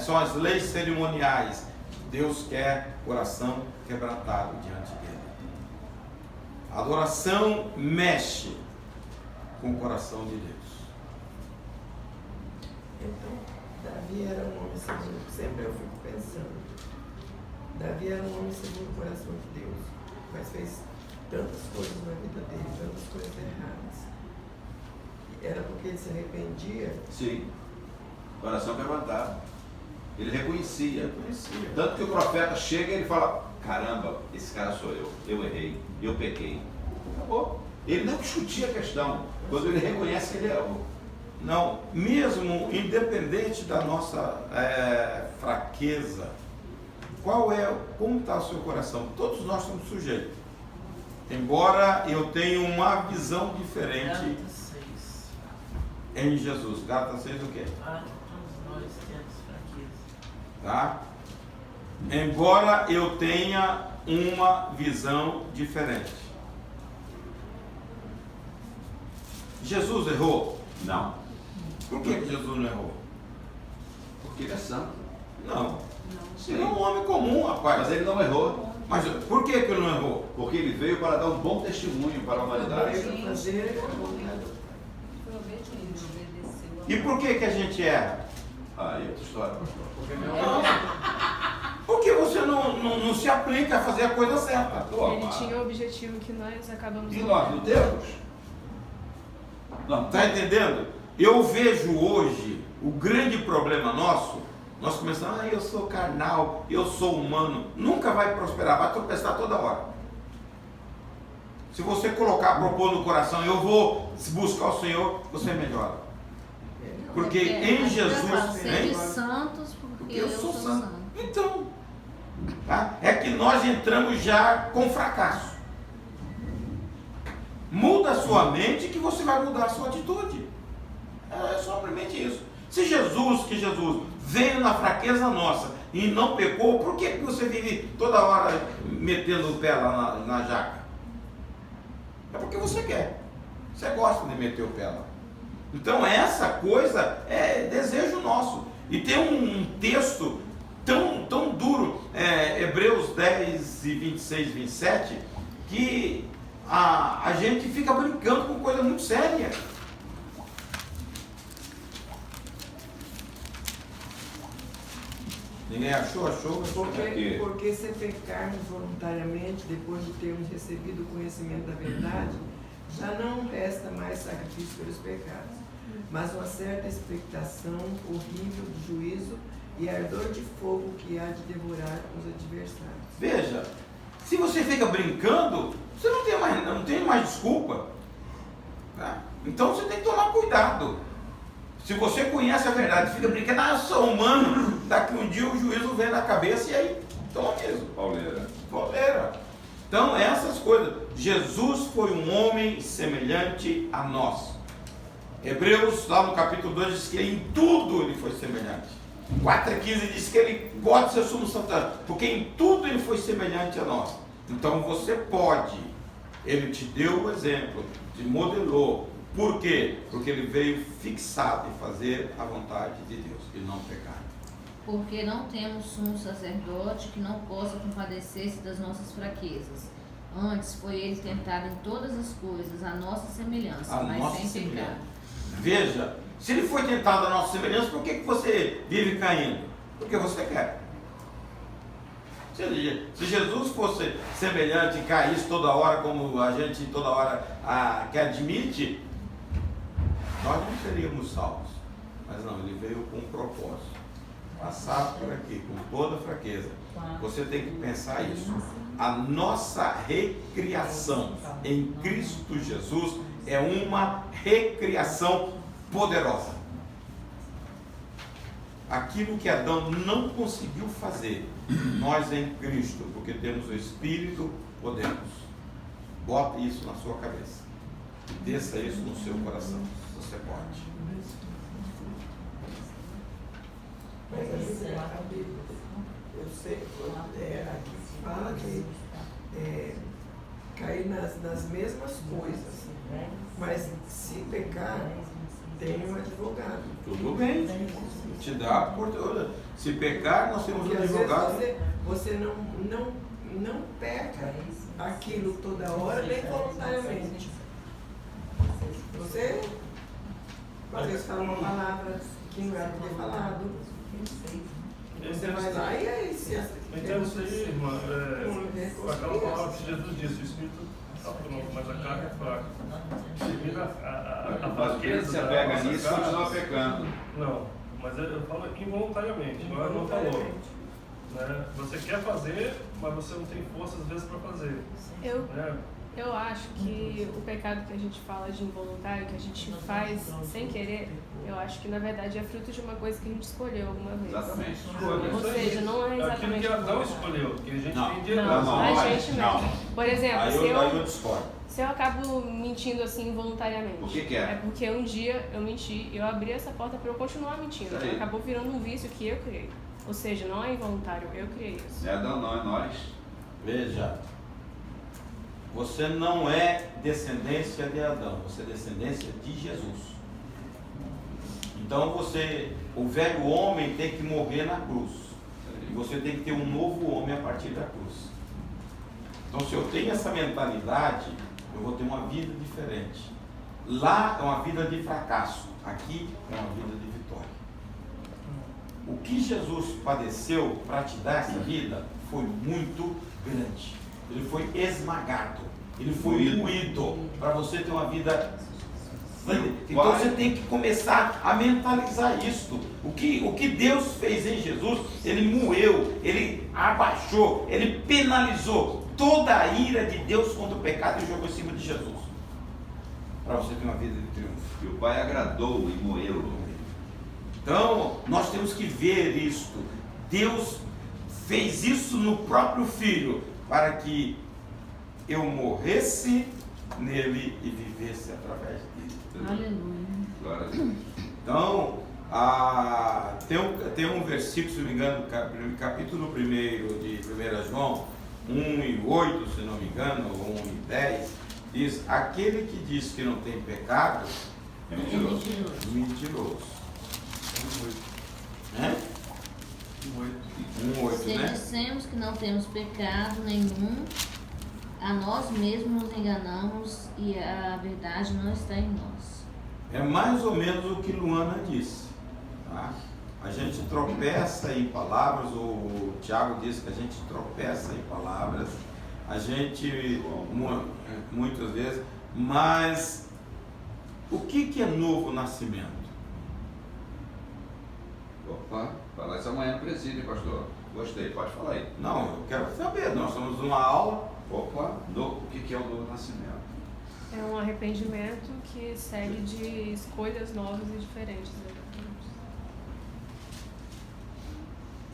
são as leis cerimoniais. Deus quer coração quebrantado diante dele. A adoração mexe com o coração de Deus. Então, Davi era um homem segundo, sempre eu fico pensando. Davi era um homem segundo o coração de Deus, mas fez tantas coisas na vida dele, tantas coisas erradas. Era porque ele se arrependia? Sim, coração quebrantado. Ele reconhecia. Tanto que o profeta chega e ele fala: caramba, esse cara sou eu errei, eu pequei. Acabou. Ele não discutia a questão, quando ele reconhece que ele errou. Não, mesmo independente da nossa fraqueza, como está o seu coração? Todos nós somos sujeitos. Embora eu tenha uma visão diferente em Jesus. Gálatas 6 o quê? Nós temos fraqueza. Tá? Embora eu tenha uma visão diferente. Jesus errou? Não. Por que Jesus não errou? Porque ele é santo. Não. Ele é um homem comum, rapaz. Mas ele não errou. Mas por que ele não errou? Porque ele veio para dar um bom testemunho para a humanidade. E por que a gente erra? Aí é outra história, pastor. Porque você não se aplica a fazer a coisa certa. Ele tinha o objetivo que nós acabamos... E nós não temos? Está entendendo? Eu vejo hoje o grande problema nosso. Nós começamos, eu sou carnal, eu sou humano. Nunca vai prosperar, vai tropeçar toda hora. Se você propor no coração, eu vou buscar o Senhor, você melhora. Porque em Jesus... Sede santos, porque eu sou santo. Então, tá? É que nós entramos já com fracasso. Muda a sua mente que você vai mudar a sua atitude. É somente isso. Se Jesus veio na fraqueza nossa e não pecou, por que você vive toda hora metendo o pé lá na jaca? É porque você quer. Você gosta de meter o pé lá. Então essa coisa é desejo nosso. E tem um texto tão duro, Hebreus 10 e 26 e 27, que a gente fica brincando com coisa muito séria. Ninguém achou? Porque se pecarmos voluntariamente, depois de termos recebido o conhecimento da verdade, já não resta mais sacrifício pelos pecados, mas uma certa expectação horrível de juízo e ardor de fogo que há de devorar os adversários. Veja, se você fica brincando, você não tem mais desculpa. Tá? Então você tem que tomar cuidado. Se você conhece a verdade, fica brincando, eu sou humano, daqui um dia o juízo vem na cabeça e aí toma mesmo. Pauleira. Então essas coisas. Jesus foi um homem semelhante a nós. Hebreus, lá no capítulo 2, diz que em tudo ele foi semelhante. 4:15 diz que ele gosta de ser sumo santuário, porque em tudo ele foi semelhante a nós. Então você pode, ele te deu o exemplo, te modelou. Por quê? Porque ele veio fixado em fazer a vontade de Deus e não pecar. Porque não temos sumo sacerdote que não possa compadecer-se das nossas fraquezas. Antes foi ele tentado em todas as coisas, a nossa semelhança, mas sem pecado. Veja, se ele foi tentado a nossa semelhança, por que você vive caindo? Porque você quer. Se Jesus fosse semelhante e caísse toda hora, como a gente toda hora que admite, nós não seríamos salvos. Mas não, ele veio com um propósito. Passar por aqui com toda fraqueza. Você tem que pensar isso. A nossa recriação em Cristo Jesus é uma recriação poderosa. Aquilo que Adão não conseguiu fazer, nós em Cristo, porque temos o Espírito, podemos. Bote isso na sua cabeça. Desça isso no seu coração. Você pode. Mas assim, eu sei que aqui fala que cair nas mesmas coisas, mas se pecar, tem um advogado. Tudo bem, te dá a oportunidade. Se pecar, nós temos um advogado. Você não peca aquilo toda hora, nem voluntariamente. Você, às vezes, fala uma palavra que não era para ter falado. Você vai lá e aí se entendo isso aí, irmã. Aquela palavra que Jesus disse, o Espírito está pronto, mas a carne é fraca. Se vira a fraqueza. Você pega nisso e continua pecando. Não, mas eu falo involuntariamente, igual ela não falou. Né? Você quer fazer, mas você não tem força às vezes para fazer. Eu acho que o pecado que a gente fala de involuntário, que a gente faz sem querer, eu acho que na verdade é fruto de uma coisa que a gente escolheu alguma vez. Exatamente. Ou seja, não é exatamente aquilo que Adão escolheu, que a gente tem direito. A gente não. Por exemplo, se eu acabo mentindo assim involuntariamente. Por que é? É porque um dia eu menti, eu abri essa porta para eu continuar mentindo. Acabou virando um vício que eu criei. Ou seja, não é involuntário, eu criei isso. É Adão, não é nós. Veja, você não é descendência de Adão, você é descendência de Jesus. Então o velho homem tem que morrer na cruz. E você tem que ter um novo homem a partir da cruz. Então se eu tenho essa mentalidade, eu vou ter uma vida diferente. Lá é uma vida de fracasso, aqui é uma vida de vitória. O que Jesus padeceu para te dar essa vida foi muito grande. Ele foi esmagado, ele foi moído para você ter uma vida. Então você tem que começar a mentalizar isso. O que Deus fez em Jesus, ele moeu, ele abaixou, ele penalizou toda a ira de Deus contra o pecado e jogou em cima de Jesus. Para você ter uma vida de triunfo. E o Pai agradou e moeu. Então, nós temos que ver isto. Deus fez isso no próprio Filho, para que eu morresse nele e vivesse através dele. Aleluia. Então, tem um versículo, se não me engano, capítulo 1 de 1 João, 1:8, se não me engano, ou 1:10, diz: aquele que diz que não tem pecado é mentiroso. 1:8, Se né? dissemos que não temos pecado nenhum, a nós mesmos nos enganamos e a verdade não está em nós. É mais ou menos o que Luana disse. Tá? A gente tropeça em palavras, o Tiago disse que a gente tropeça em palavras, a gente, muitas vezes, mas o que é novo nascimento? Opa, falar isso amanhã no presídio, pastor. Gostei, pode falar aí. Não, eu quero saber, nós estamos numa aula. Opa, o que é o novo nascimento? É um arrependimento que segue de escolhas novas e diferentes.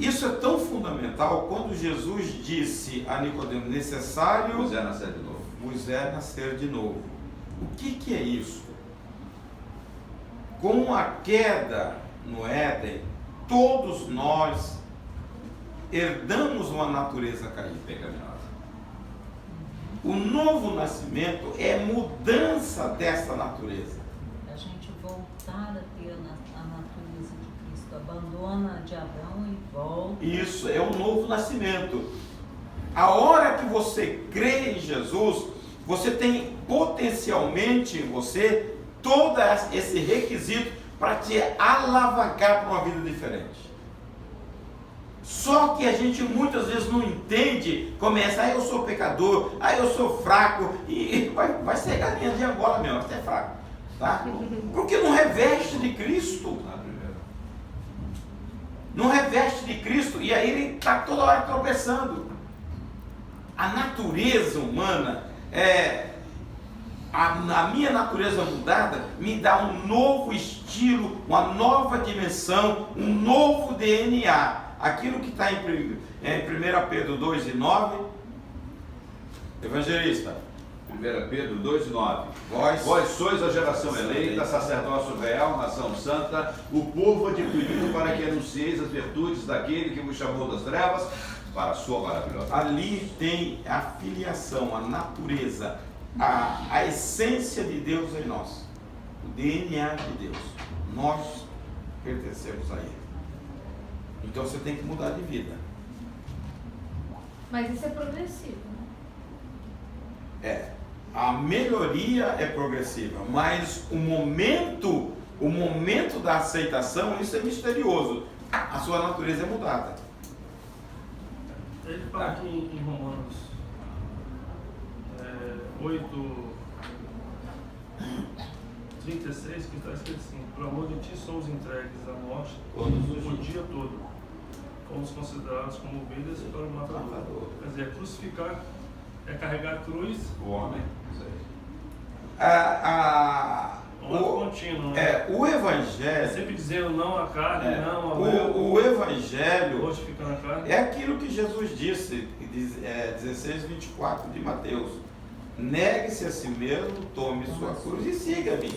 Isso é tão fundamental quando Jesus disse a Nicodemo: necessário vos é nascer de novo. Vos é nascer de novo. O que é isso? Com a queda no Éden, todos nós herdamos uma natureza caída, pecaminosa. O novo nascimento é mudança dessa natureza. A gente voltar a ter a natureza de Cristo, abandona a de Adão e volta. Isso é o novo nascimento. A hora que você crê em Jesus, você tem potencialmente em você todo esse requisito para te alavancar para uma vida diferente. Só que a gente muitas vezes não entende, começa, eu sou pecador, eu sou fraco, e vai ser galinha de Angola mesmo, vai ser fraco, tá? Porque não reveste de Cristo. Não reveste de Cristo, e aí ele está toda hora tropeçando. A natureza humana, a minha natureza mudada, me dá um novo estilo, uma nova dimensão, um novo DNA. Aquilo que está em 1 Pedro 2:9, evangelista. 1 Pedro 2:9. Vós sois a geração eleita, sacerdócio real, nação santa, o povo adquirido para que anuncieis as virtudes daquele que vos chamou das trevas para a sua maravilhosa. Ali tem a filiação, a natureza, a essência de Deus em nós, o DNA de Deus. Nós pertencemos a Ele. Então você tem que mudar de vida. Mas isso é progressivo, né? A melhoria é progressiva, mas o momento da aceitação, isso é misterioso. A sua natureza é mudada. Ele fala aqui em Romanos 8:36, que está escrito assim: por amor de ti somos entregues à morte o dia todo. Fomos considerados como ovelhas para o matador. Quer dizer, crucificar é carregar cruz. O homem. Contínuo, né? O Evangelho. Sempre dizendo não à carne, não ao o Evangelho mortificando a carne. é aquilo que Jesus disse, 16:24 de Mateus. Negue-se a si mesmo, tome sua cruz e siga-me.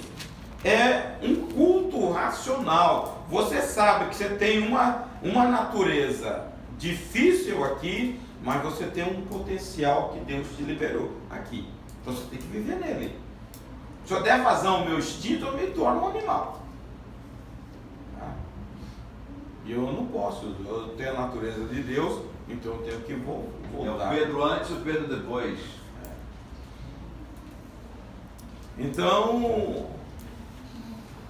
É um culto racional. Você sabe que você tem uma natureza difícil aqui, mas você tem um potencial que Deus te liberou aqui. Então você tem que viver nele. Se eu der vazão ao meu instinto, eu me torno um animal. E eu não posso. Eu tenho a natureza de Deus, então eu tenho que voltar. É o Pedro antes e o Pedro depois. Então,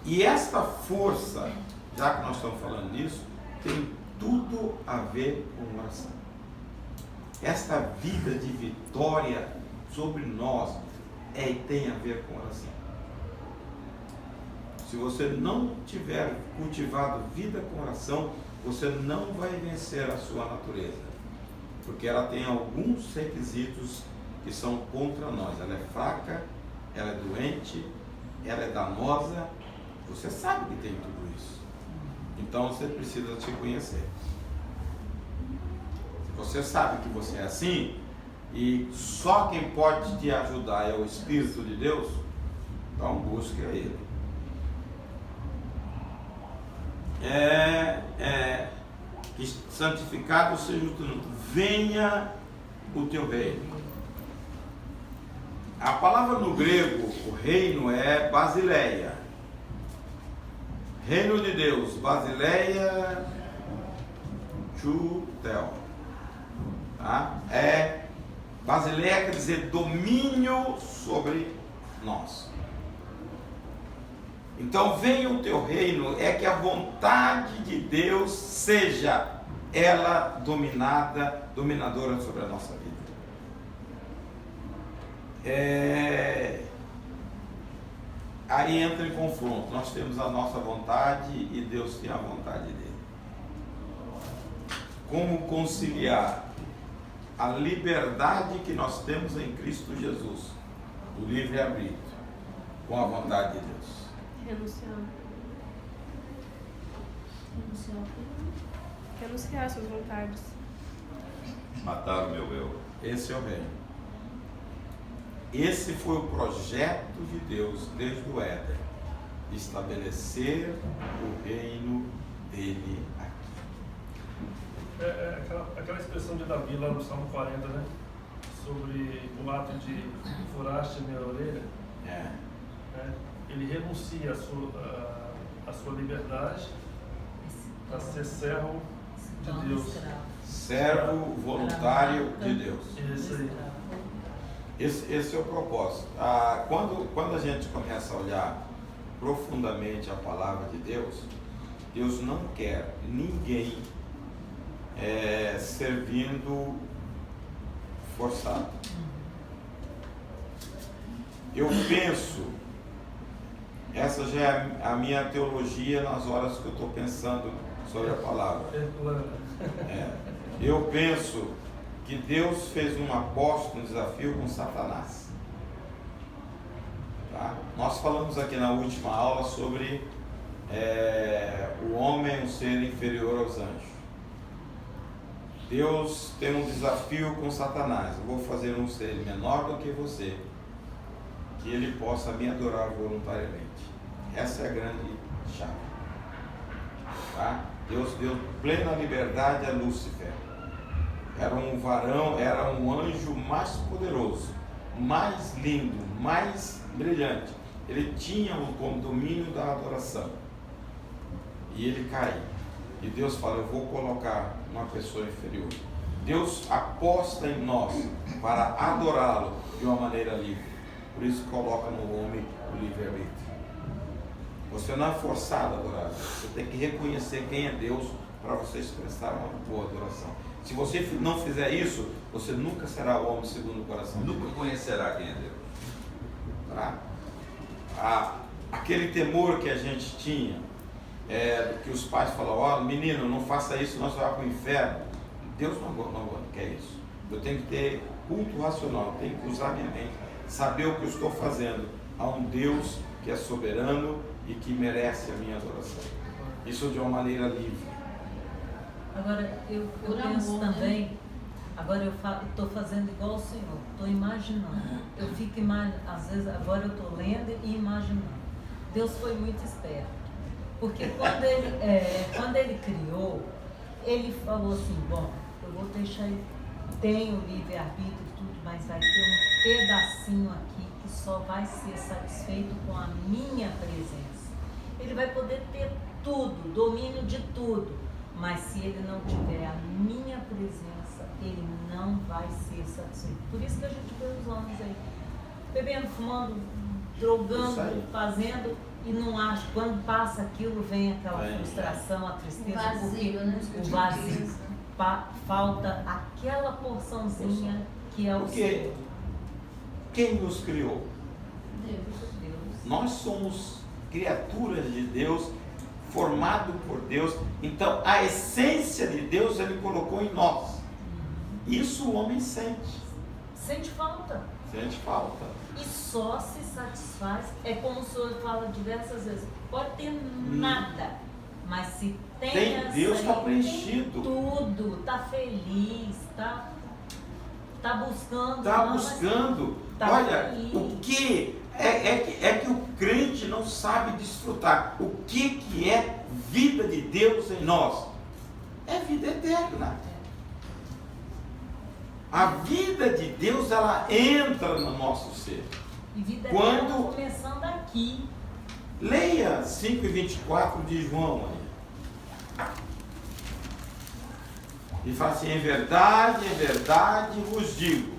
e esta força, já que nós estamos falando nisso, tem tudo a ver com oração. Esta vida de vitória sobre nós tem a ver com oração. Se você não tiver cultivado vida com oração, você não vai vencer a sua natureza, porque ela tem alguns requisitos que são contra nós. Ela é fraca, ela é doente, ela é danosa. Você sabe que tem tudo isso. Então você precisa te conhecer. Se você sabe que você é assim, e só quem pode te ajudar é o Espírito de Deus, então busque a Ele. Que santificado seja o teu nome. Venha o teu reino. A palavra no grego, o reino, é basileia. Reino de Deus, basileia, chutel. Tá? Basileia quer dizer domínio sobre nós. Então venha o teu reino, é que a vontade de Deus seja ela dominadora sobre a nossa vida. Aí entra em confronto. Nós temos a nossa vontade e Deus tem a vontade dele. Como conciliar a liberdade que nós temos em Cristo Jesus, do livre-arbítrio, com a vontade de Deus? Renunciar às suas vontades. Matar o meu eu. Esse é o reino. Esse foi o projeto de Deus desde o Éden. estabelecer o reino dele aqui. Aquela expressão de Davi lá no Salmo 40, né? Sobre o ato de furaste minha orelha. Né? Ele renuncia a sua liberdade para ser servo de Deus. Servo voluntário de Deus. Isso aí. Esse é o propósito. Quando a gente começa a olhar profundamente a palavra de Deus, Deus não quer ninguém servindo forçado. Eu penso, essa já é a minha teologia nas horas que eu estou pensando sobre a palavra. Eu penso que Deus fez uma aposta, um desafio com Satanás. Tá? Nós falamos aqui na última aula sobre o homem um ser inferior aos anjos. Deus tem um desafio com Satanás. Eu vou fazer um ser menor do que você, que ele possa me adorar voluntariamente. Essa é a grande chave. Tá? Deus deu plena liberdade a Lúcifer. Era um varão, era um anjo mais poderoso, mais lindo, mais brilhante. Ele tinha o domínio da adoração. E ele caiu. E Deus fala, eu vou colocar uma pessoa inferior. Deus aposta em nós para adorá-lo de uma maneira livre. Por isso coloca no homem o livre-arbítrio. Você não é forçado a adorar. Você tem que reconhecer quem é Deus para você expressar uma boa adoração. Se você não fizer isso, você nunca será o homem segundo o coração. Nunca conhecerá quem é Deus. Tá? Aquele temor que a gente tinha, que os pais falavam, menino, não faça isso, senão você vai para o inferno. Deus não quer isso. Eu tenho que ter culto racional, eu tenho que usar minha mente, saber o que eu estou fazendo a um Deus que é soberano e que merece a minha adoração. Isso de uma maneira livre. Agora, eu penso também, né? Agora eu estou fazendo igual o Senhor, estou imaginando. Eu fico às vezes, agora eu estou lendo e imaginando. Deus foi muito esperto, porque quando ele criou, ele falou assim, bom, eu vou deixar, tenho livre-arbítrio e tudo, mas vai ter um pedacinho aqui que só vai ser satisfeito com a minha presença. Ele vai poder ter tudo, domínio de tudo. Mas se ele não tiver a minha presença, ele não vai ser satisfeito. Por isso que a gente vê os homens aí, bebendo, fumando, drogando, fazendo, e não acha. Quando passa aquilo, vem aquela frustração, a tristeza, o vazio, porque o vazio, falta aquela porçãozinha que é o Senhor. Quem nos criou? Deus. Nós somos criaturas de Deus, formado por Deus. Então a essência de Deus ele colocou em nós. Isso o homem sente. Sente falta. Sente falta. E só se satisfaz, é como o Senhor fala diversas vezes, pode ter nada, mas se tem Deus está preenchido. Tem tudo, está feliz, está buscando. Está buscando. Tá olha, feliz. O que é que o crente não sabe desfrutar. O que é vida de Deus em nós? É vida eterna. A vida de Deus, ela entra no nosso ser. E vida eterna começando aqui. Leia 5:24 de João aí. E fala assim, em verdade vos digo,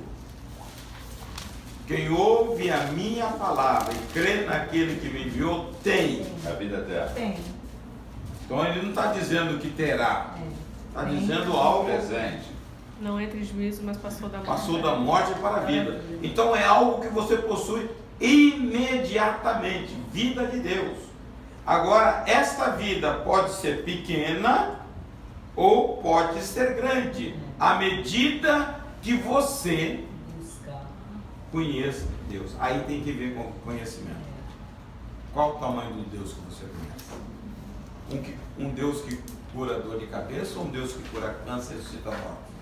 quem ouve a minha palavra e crê naquele que me enviou, tem a vida eterna. Tem. Então ele não está dizendo que terá, está dizendo algo presente. Não entra em juízo, mas passou da morte. Passou da morte para a vida. Então é algo que você possui imediatamente, vida de Deus. Agora, esta vida pode ser pequena ou pode ser grande, à medida que você conheça Deus. Aí tem que ver com conhecimento. Qual o tamanho do Deus que você conhece? Um Deus que cura dor de cabeça ou um Deus que cura câncer e ressuscita mortos?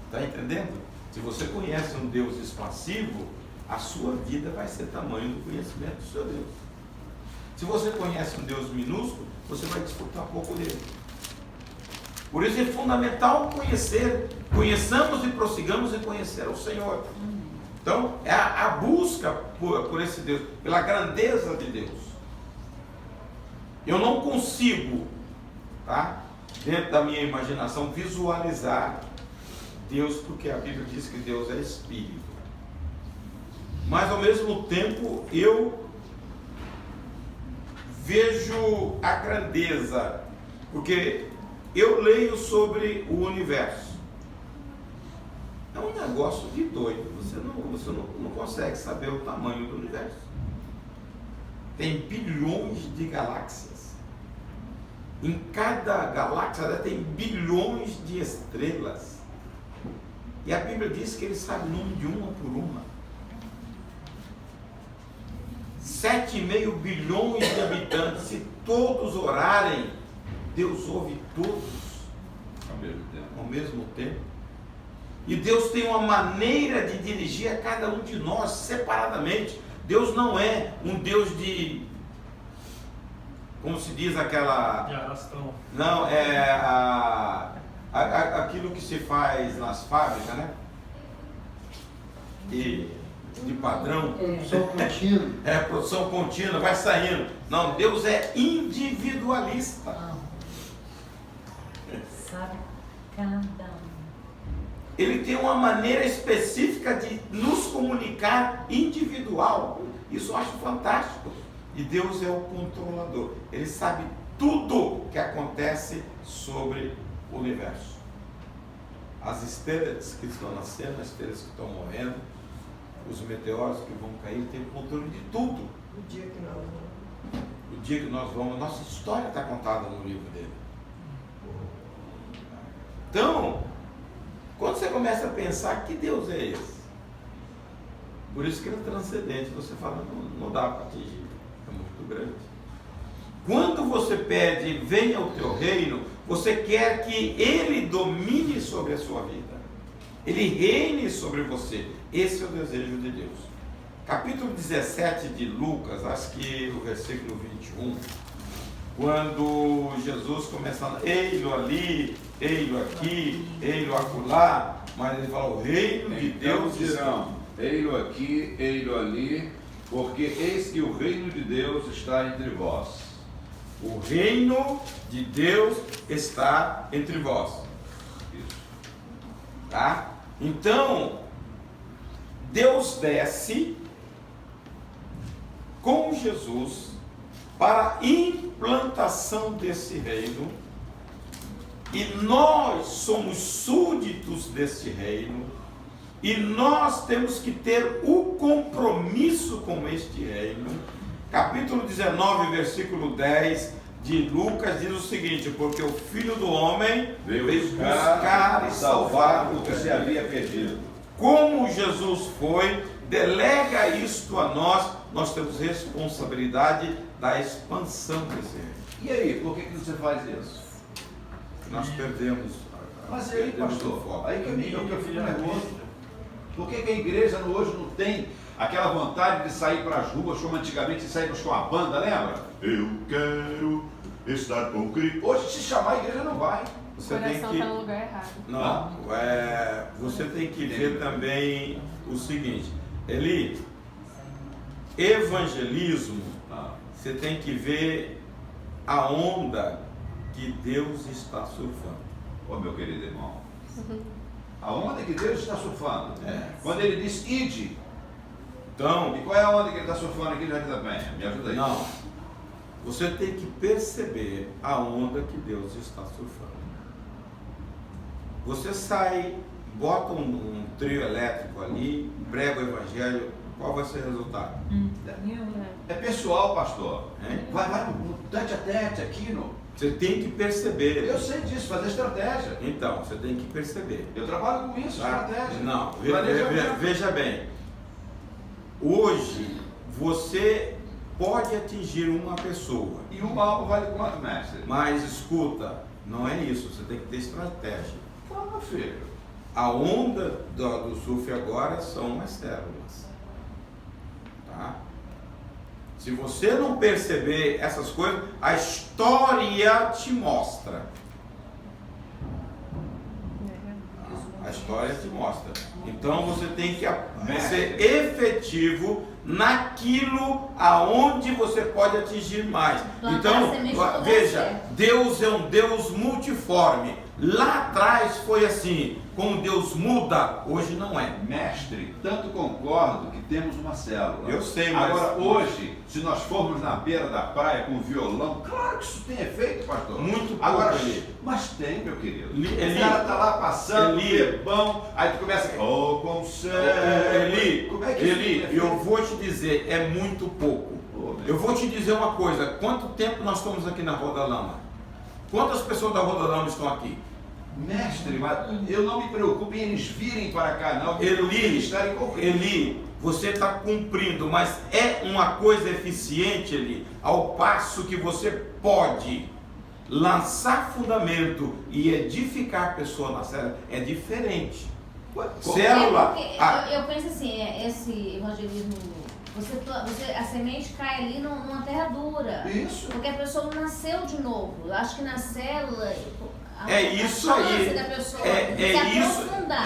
Está entendendo? Se você conhece um Deus expansivo, a sua vida vai ser tamanho do conhecimento do seu Deus. Se você conhece um Deus minúsculo, você vai desfrutar pouco dele. Por isso é fundamental conheçamos e prossigamos em conhecer o Senhor. Então, é a busca por esse Deus, pela grandeza de Deus. Eu não consigo, tá, dentro da minha imaginação, visualizar Deus, porque a Bíblia diz que Deus é Espírito. Mas, ao mesmo tempo, eu vejo a grandeza, porque eu leio sobre o universo. É um negócio de doido. Você não consegue saber o tamanho do universo. Tem bilhões de galáxias. Em cada galáxia tem bilhões de estrelas. E a Bíblia diz que ele sabe o nome de uma por uma. 7,5 bilhões de habitantes. Se todos orarem, Deus ouve todos ao mesmo tempo. E Deus tem uma maneira de dirigir a cada um de nós separadamente. Deus não é um Deus de, como se diz aquela... De arrastão. Não, é aquilo que se faz nas fábricas, né? E de padrão. Produção contínua. É, produção contínua, vai saindo. Não, Deus é individualista. Sabe cada um. Ele tem uma maneira específica de nos comunicar individual. Isso eu acho fantástico. E Deus é o controlador. Ele sabe tudo que acontece sobre o universo. As estrelas que estão nascendo, as estrelas que estão morrendo, os meteoros que vão cair, ele tem o controle de tudo. O dia que nós vamos. O dia que nós vamos, nossa história está contada no livro dele. Então, quando você começa a pensar, que Deus é esse? Por isso que ele é transcendente. Você fala, não dá para atingir, é muito grande. Quando você pede, venha o teu reino, você quer que ele domine sobre a sua vida. Ele reine sobre você. Esse é o desejo de Deus. Capítulo 17 de Lucas, acho que o versículo 21, quando Jesus começa a ei-lo ali, ei-lo aqui, ei-lo acolá, mas ele fala, o reino de Deus dirão, ei-lo aqui, ei-lo ali, porque eis que o reino de Deus está entre vós. O reino de Deus está entre vós. Isso. Tá? Então, Deus desce com Jesus para a implantação desse reino, e nós somos súditos desse reino, e nós temos que ter o compromisso com este reino. Capítulo 19, versículo 10 de Lucas diz o seguinte, porque o Filho do Homem veio buscar e salvar o que se havia perdido. Como Jesus foi, delega isto a nós, nós temos responsabilidade da expansão desse reino. E aí, por que você faz isso? Nós perdemos. Mas aí, pastor, aí que eu fico nervoso. Por que a igreja hoje não tem aquela vontade de sair para as ruas, como antigamente saímos com a banda, lembra? Eu quero estar com Cristo. Hoje, se chamar, a igreja não vai. Você o coração tem que... está no lugar errado. Não, você tem que ver também o seguinte, Eli, evangelismo, você tem que ver a onda que Deus está surfando. Ô meu querido irmão, a onda que Deus está surfando, quando ele diz ide, então, e qual é a onda que ele está surfando aqui já também? Me ajuda aí. Não, você tem que perceber a onda que Deus está surfando. Você sai, bota um trio elétrico ali, prega o evangelho, qual vai ser o resultado? É pessoal, pastor. Hein? Vai no tete a tete aqui no... Você tem que perceber. Eu sei disso, fazer estratégia. Então, você tem que perceber. Eu trabalho com isso, Tá? estratégia. Não, Planejamento. veja bem. Hoje, você pode atingir uma pessoa. E uma alma vale quanto, mestre? Mas escuta, não é isso. Você tem que ter estratégia. Calma, filho. A onda do surf agora são as células. Tá? Se você não perceber essas coisas, a história te mostra. A história te mostra. Então você tem que ser efetivo naquilo aonde você pode atingir mais. Então, veja, Deus é um Deus multiforme. Lá atrás foi assim, como Deus muda, hoje não é. Mestre, tanto concordo que temos uma célula. Eu sei, mas... Agora, hoje, se nós formos na beira da praia com violão, claro que isso tem efeito, pastor. Muito pouco. Agora, mas tem, meu querido. Eli, o cara tá lá passando, bebão, aí tu começa, Eli, como é que Eli, eu vou te dizer, é muito pouco. Eu vou te dizer uma coisa, quanto tempo nós estamos aqui na Roda Lama? Quantas pessoas da Roda Lama estão aqui? Mestre, mas eu não me preocupo em eles virem para cá, não. Eli, você está cumprindo, mas é uma coisa eficiente, Eli, ao passo que você pode lançar fundamento e edificar a pessoa na célula, é diferente. Célula... eu penso assim, esse evangelismo... a semente cai ali numa terra dura. Isso. Porque a pessoa não nasceu de novo. Eu acho que na célula... É isso aí.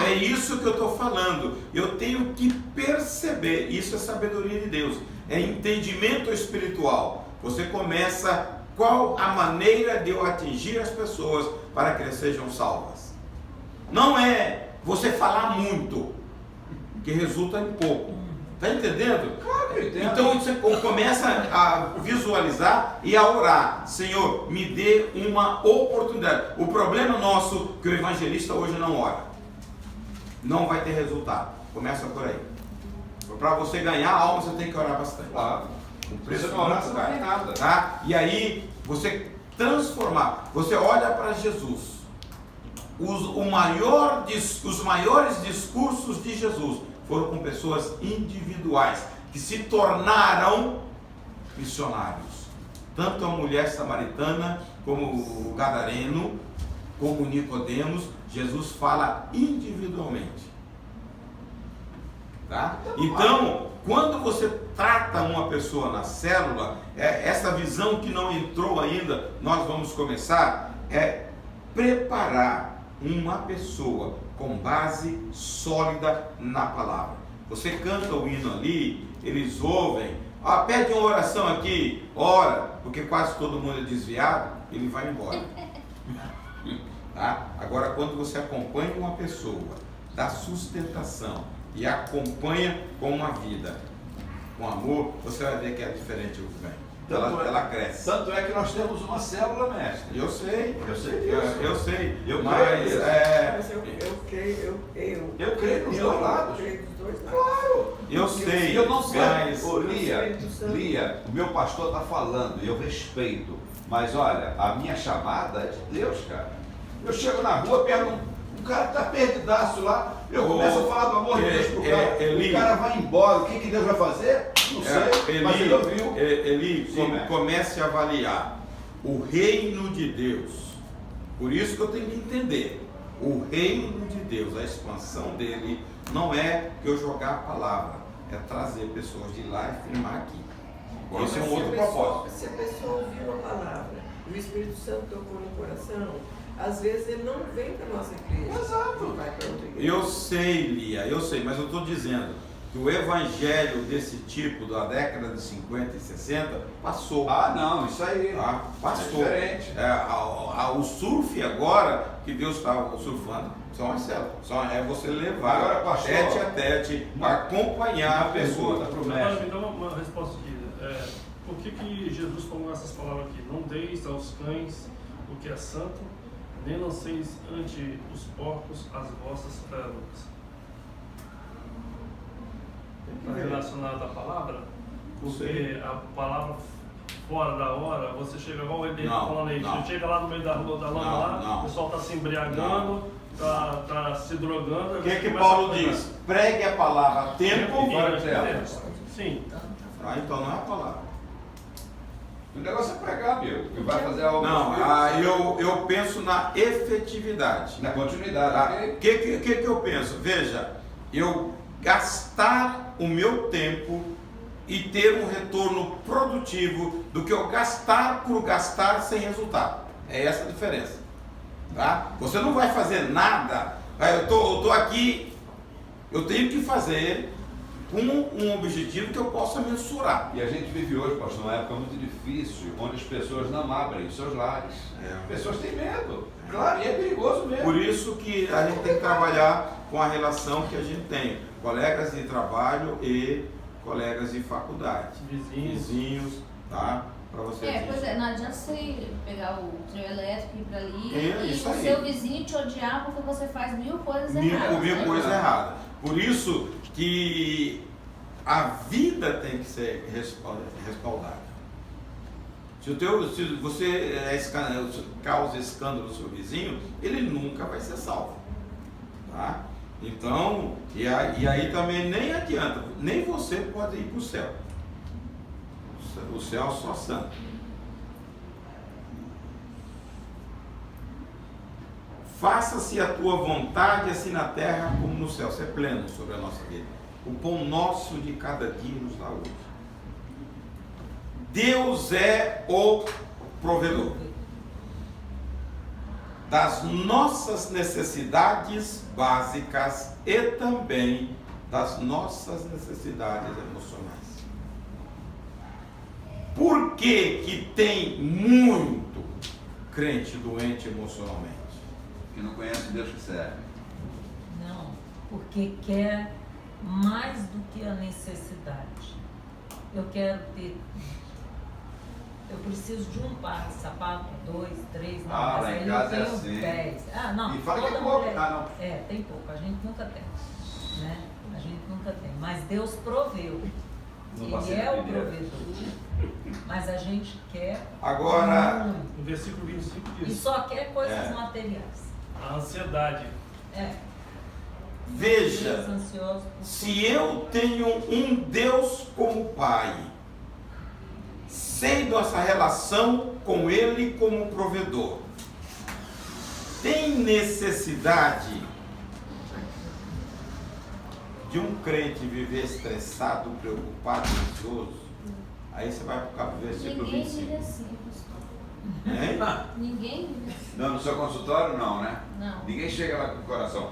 É isso que eu estou falando. Eu tenho que perceber. Isso é sabedoria de Deus. É entendimento espiritual. Você começa qual a maneira de eu atingir as pessoas para que elas sejam salvas. Não é você falar muito, que resulta em pouco. Está entendendo? Claro que eu entendo. Então você começa a visualizar e a orar. Senhor, me dê uma oportunidade. O problema nosso é que o evangelista hoje não ora. Não vai ter resultado. Começa por aí. Para você ganhar a alma, você tem que orar bastante. Claro. O preço não orar, você não tem nada. Tá? E aí, você transformar. Você olha para Jesus. Os maiores discursos de Jesus foram com pessoas individuais que se tornaram missionários. Tanto a mulher samaritana, como o gadareno, como Nicodemos, Jesus fala individualmente. Tá? Então, quando você trata uma pessoa na célula, essa visão que não entrou ainda, nós vamos começar, é preparar uma pessoa com base sólida na palavra. Você canta o hino ali, eles ouvem, pede uma oração aqui, ora, porque quase todo mundo é desviado, ele vai embora. Tá? Agora, quando você acompanha uma pessoa, dá sustentação e acompanha com uma vida, com amor, você vai ver que é diferente o que vem. Ela cresce. Tanto é que nós temos uma célula, mestre. Eu sei disso. Eu sei. Mas eu creio nos dois lados. Claro. Eu sei. Eu não sei. Mas, Lia, o meu pastor está falando e eu respeito. Mas olha, a minha chamada é de Deus, cara. Eu chego na rua, pergunto, o cara está perdidaço lá, eu começo a falar do amor de Deus pro cara, o cara vai embora, o que Deus vai fazer? Não sei, mas ele ouviu. Comece a avaliar o reino de Deus. Por isso que eu tenho que entender. O reino de Deus, a expansão dele, não é que eu jogar a palavra, é trazer pessoas de lá e firmar aqui. Esse é um outro propósito. Se a pessoa ouviu a palavra e o Espírito Santo tocou no coração, às vezes ele não vem para a nossa igreja. Exato. Vai para outra igreja. Eu sei, Lia, eu sei, mas eu estou dizendo que o evangelho desse tipo da década de 50 e 60 passou. Ah, não, isso aí passou. É diferente. O surf agora, que Deus está surfando, são as células. É você levar agora, pastor, tete a tete, acompanhar a pessoa. Agora me dá uma resposta aqui. Por que Jesus falou essas palavras aqui? Não deis aos cães o que é santo, nem lanceis ante os porcos as vossas pérolas. Está relacionado à palavra? Porque a palavra fora da hora, você chega igual ele falando aí, você chega lá no meio da rua da lama lá, o pessoal está se embriagando, está se drogando. O que Paulo diz? Pregue a palavra a tempo e fora de tempo. Sim. Então não é a palavra. O negócio é pregar, meu, que vai fazer algo. Não, eu penso na efetividade. Na continuidade. O que eu penso? Veja, eu gastar o meu tempo e ter um retorno produtivo do que eu gastar por gastar sem resultado. É essa a diferença. Tá? Você não vai fazer nada. Eu tô aqui, eu tenho que fazer com um objetivo que eu possa mensurar. E a gente vive hoje, pastor, numa época muito difícil, onde as pessoas não abrem os seus lares. As pessoas têm medo. Claro, e é perigoso mesmo. Por isso que a gente tem que trabalhar com a relação que a gente tem. Colegas de trabalho e colegas de faculdade. Vizinhos, tá? Para você pois é, não adianta você pegar o trio elétrico e ir para ali e isso o aí. seu vizinho te odiar porque você faz mil coisas erradas. Mil coisas erradas. Por isso que a vida tem que ser respaldada. Se você causa escândalo no seu vizinho, ele nunca vai ser salvo. Tá? Então, e aí também nem adianta, nem você pode ir para o céu. O céu é só santo. Faça-se a tua vontade, assim na terra como no céu. Isso é pleno sobre a nossa vida. O pão nosso de cada dia nos dá hoje. Deus é o provedor das nossas necessidades básicas e também das nossas necessidades emocionais. Por que tem muito crente doente emocionalmente? Que não conhece o Deus que serve. Não, porque quer mais do que a necessidade. Eu quero ter... Eu preciso de um par de sapato, 2, 3, não, mas lá em aí casa eu é tenho assim. 10. Ah, não, E fala toda que é pouco, mulher... não. Tem pouco, a gente nunca tem, né? A gente nunca tem, mas Deus proveu. Ele é o provedor, mas a gente quer agora muito. No versículo 25 diz. E só quer coisas materiais. A ansiedade. Veja, se eu tenho um Deus como Pai, sei dessa relação com Ele como provedor, tem necessidade de um crente viver estressado, preocupado, ansioso? Aí você vai para o versículo 25. Ninguém vive assim, pastor. Hein? Ninguém vive assim. Não, no seu consultório não, né? Não. Ninguém chega lá com o coração.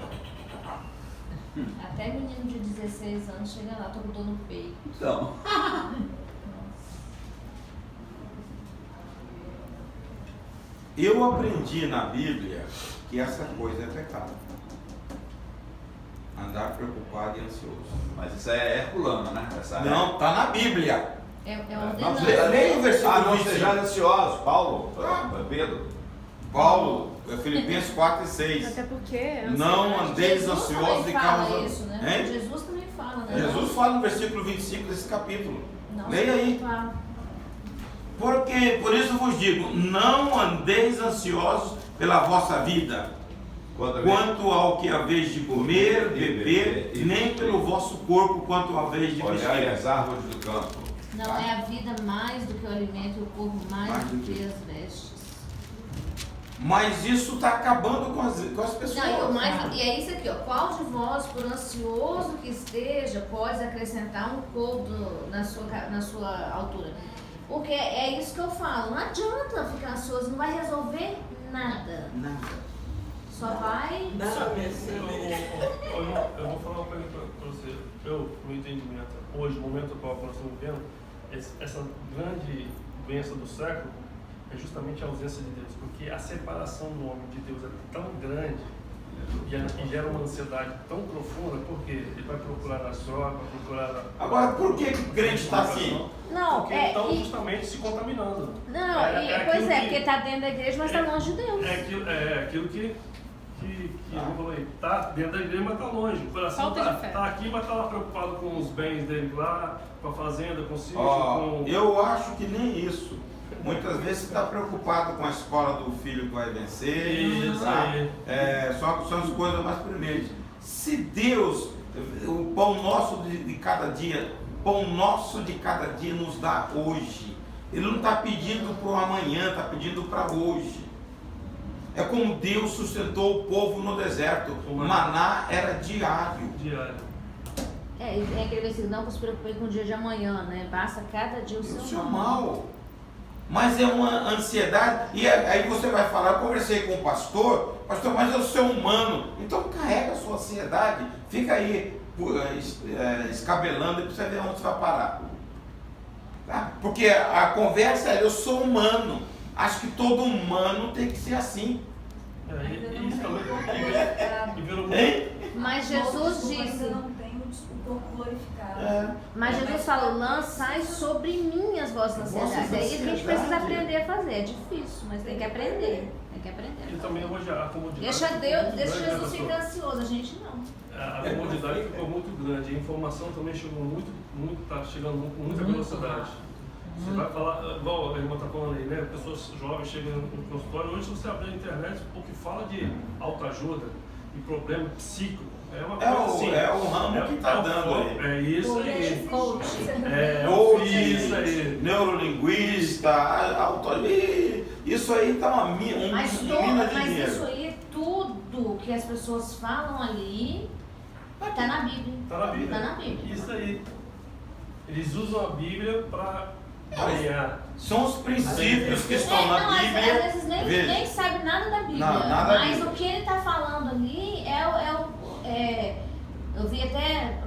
Até menino de 16 anos chega lá, tô com dor no peito. Então. Eu aprendi na Bíblia que essa coisa é pecado. Andar preocupado e ansioso. Mas isso é herculano, né? Não, está na Bíblia. É Leia o versículo não 25. sejais ansiosos, Paulo, Pedro. Paulo, Filipenses 4 e 6. Até porque não andeis ansiosos de causa... isso, né? Hein? Jesus também fala, né? Jesus fala no versículo 25 desse capítulo. Não, leia aí. Porque, por isso eu vos digo, não andeis ansiosos pela vossa vida, quanto ao que haveis de comer, beber, nem pelo vosso corpo, quanto haveis de vestir. Olhai as árvores do campo. Não é a vida mais do que o alimento e o corpo mais do que as vestes. Mas isso está acabando com as pessoas. Não, e é isso aqui, ó. Qual de vós, por ansioso que esteja, pode acrescentar um côvado na sua altura? Porque é isso que eu falo. Não adianta ficar ansioso, não vai resolver nada. Só vai... Eu vou falar uma coisa para você. No entendimento, hoje, no momento atual que nós estamos vivendo, essa grande doença do século é justamente a ausência de Deus, porque a separação do homem de Deus é tão grande e gera uma ansiedade tão profunda, porque ele vai procurar nas drogas, vai procurar... Agora, por que o crente está assim? Não, porque estão justamente se contaminando. Não, porque está dentro da igreja, mas está longe de Deus. É aquilo que eu falei, está dentro da igreja, mas está longe. O coração está aqui, mas está lá preocupado com os bens dele lá, com a fazenda, com o sítio, com... Eu acho que nem isso. Muitas vezes você está preocupado com a escola do filho que vai vencer. Isso aí. São as coisas mais prementes. Se Deus, o pão nosso de cada dia, nos dá hoje. Ele não está pedindo para o amanhã, está pedindo para hoje. É como Deus sustentou o povo no deserto. O maná era diário. É aquele versículo, não se preocupe com o dia de amanhã, né? Basta cada dia o seu mal. Mas é uma ansiedade, e aí você vai falar, eu conversei com o pastor, mas eu sou humano, então carrega a sua ansiedade, fica aí escabelando e você vê onde você vai parar. Tá? Porque a conversa é, eu sou humano, acho que todo humano tem que ser assim. Mas Jesus disse, corpo glorificado. Mas Jesus falou, lançai sobre mim as vossas ansiedades. É isso que a gente precisa aprender a fazer. É difícil, mas tem que aprender. Tem que aprender. E também hoje a comodidade. Deixa Jesus ficar ansioso, a gente não. A comodidade ficou muito grande, a informação também chegou está chegando com muita velocidade. Você vai falar, igual a irmã está falando aí, né? Pessoas jovens chegam no consultório, hoje você abre a internet, o que fala de autoajuda e problema psíquico. É uma coisa assim. É o ramo que está dando aí. É isso aí. Isso aí. Neurolinguista, isso aí está uma mina de dinheiro. Mas isso aí, tudo que as pessoas falam ali, está na Bíblia. Está na Bíblia. Tá na Bíblia. Isso aí. Eles usam a Bíblia para ganhar. São os princípios que estão na Bíblia. Às vezes nem sabe nada da Bíblia. Mas o que ele está falando ali eu vi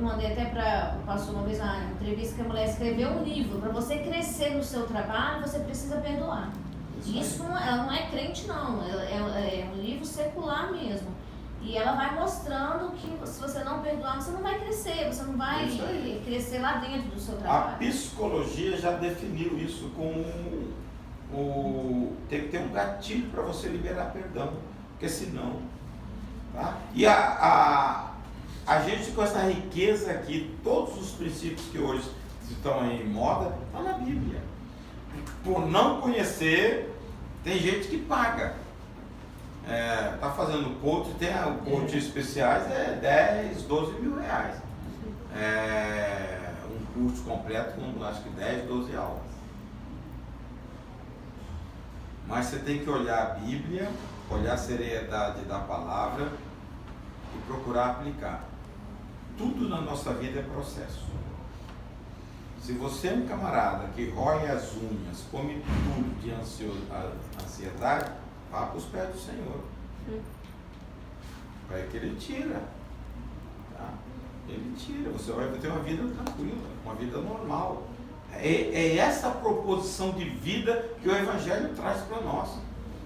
mandei até para o pastor uma vez uma entrevista que a mulher escreveu um livro. Para você crescer no seu trabalho, você precisa perdoar. Isso ela não é crente, não. É um livro secular mesmo. E ela vai mostrando que se você não perdoar, você não vai crescer, você não vai crescer lá dentro do seu trabalho. A psicologia já definiu isso como tem que ter um gatilho para você liberar perdão, porque senão... Tá? E a gente com essa riqueza aqui, todos os princípios que hoje estão em moda, estão na Bíblia. Por não conhecer, tem gente que paga. Tá fazendo coach, tem o coach especiais, 10, 12 mil reais. Um curso completo com acho que 10, 12 aulas. Mas você tem que olhar a Bíblia, olhar a seriedade da palavra e procurar aplicar. Tudo na nossa vida é processo. Se você é um camarada que rói as unhas, come tudo de ansiedade, vá para os pés do Senhor. Vai que Ele tira. Tá? Ele tira. Você vai ter uma vida tranquila, uma vida normal. É essa proposição de vida que o Evangelho traz para nós.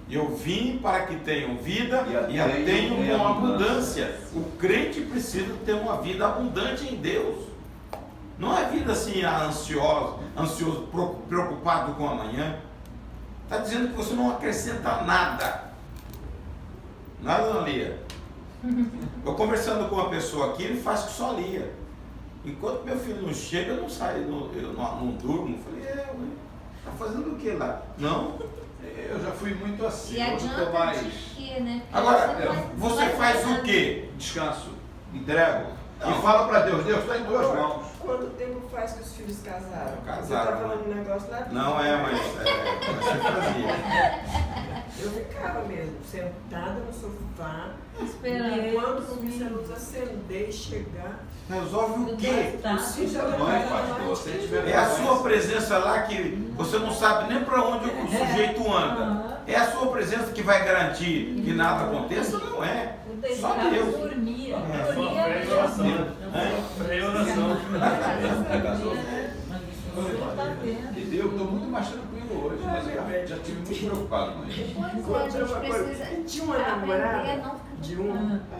Eu vim para que tenham vida e a tenham com abundância. O crente precisa ter uma vida abundante em Deus. Não é vida assim ansioso, preocupado com amanhã. Está dizendo que você não acrescenta nada. Nada, dona Lia. Eu conversando com uma pessoa aqui, ele faz que só lia. Enquanto meu filho não chega, eu não saio, eu não durmo. Eu falei, tá fazendo o que lá? Não, eu já fui muito assim. E adianta de quê, né? Agora, você faz o quê? Descanso, entrego. E fala para Deus, Deus está em tuas mãos. Quanto tempo faz que os filhos casaram? Casaram. Você está falando de negócio lá? Não mas você fazia. Eu ficava mesmo, sentada no sofá, esperando. Enquanto não visse a luz acender e chegar. Resolve o quê? É a sua presença lá que você não sabe nem para onde o sujeito anda. É a sua presença que vai garantir que nada aconteça? Não é. Só Deus. Dormia. Fé e oração. Fé e oração. E eu estou muito mais tranquilo hoje, mas eu já estive muito preocupado com isso. Tinha uma namorada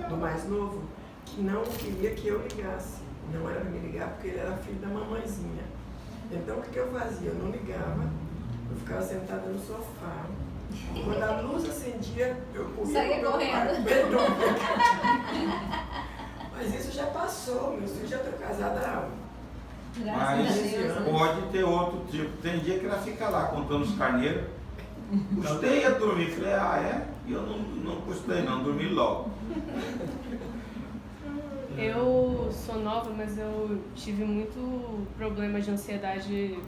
do mais novo que não queria que eu ligasse. Não era para me ligar porque ele era filho da mamãezinha. Então o que eu fazia? Eu não ligava, eu ficava sentada no sofá. Quando a luz acendia, eu corria. Saía correndo. Mas isso já passou, meus filhos já estão casados há Mas pode ter outro tipo. Tem dia que ela fica lá contando os carneiros. Custei a dormir. Falei, E eu não custei não, dormi logo. Eu sou nova, mas eu tive muito problema de ansiedade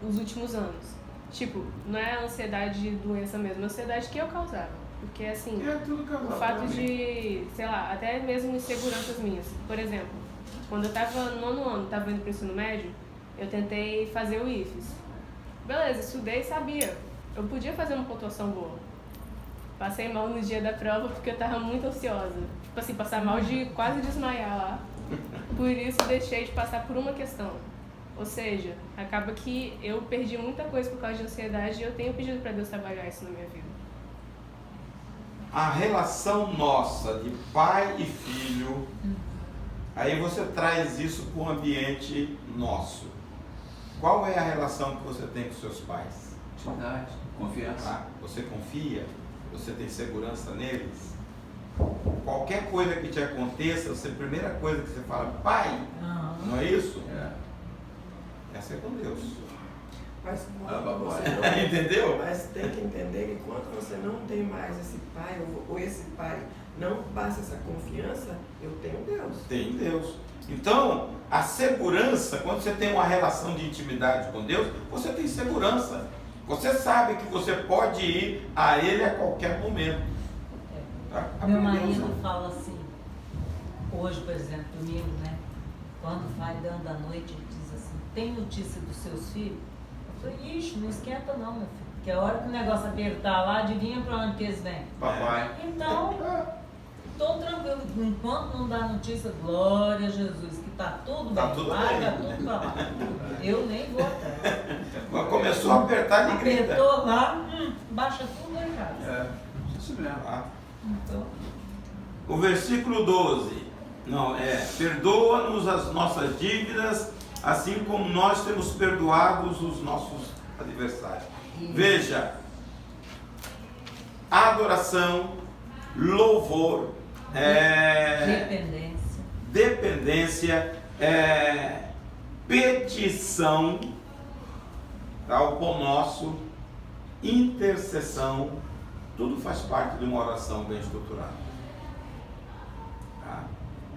nos últimos anos. Tipo, não é ansiedade de doença mesmo, é ansiedade que eu causava. Porque assim, tudo o fato de, sei lá, até mesmo inseguranças minhas. Por exemplo, Quando eu estava no nono ano, estava indo para o ensino médio, eu tentei fazer o IFES. Beleza, estudei e sabia. Eu podia fazer uma pontuação boa. Passei mal no dia da prova porque eu estava muito ansiosa. Tipo assim, passar mal de quase desmaiar lá. Por isso deixei de passar por uma questão. Ou seja, acaba que eu perdi muita coisa por causa de ansiedade e eu tenho pedido para Deus trabalhar isso na minha vida. A relação nossa de pai e filho, aí você traz isso para o ambiente nosso. Qual é a relação que você tem com seus pais? Intimidade, confiança. Você confia? Você tem segurança neles? Qualquer coisa que te aconteça, a primeira coisa que você fala, pai, não é isso? Essa é com Deus. Mas quando você não, entendeu? Mas tem que entender que quando você não tem mais esse pai, ou esse pai não passa essa confiança, eu tenho Deus. Tem Deus. Então, a segurança, quando você tem uma relação de intimidade com Deus, você tem segurança. Você sabe que você pode ir a Ele a qualquer momento. Tá? Meu marido fala assim, hoje, por exemplo, domingo, né? Quando vai dando a noite, ele diz assim, tem notícia dos seus filhos? Eu falei, ixi, não esquenta não, meu filho. Porque a hora que o negócio apertar lá, adivinha para onde que eles vêm? Papai. Então, estou tranquilo. Enquanto não dá notícia, glória a Jesus, que está tudo Tá bem. tudo Larga bem. tudo para lá. Eu nem vou atrás. Mas começou a apertar de grita. Apertou lá, baixa tudo lá em casa. Isso mesmo. Então, O versículo 12, perdoa-nos as nossas dívidas, assim como nós temos perdoados os nossos adversários. Veja, adoração, louvor, dependência, petição, tá? O pão nosso, intercessão, tudo faz parte de uma oração bem estruturada. Tá?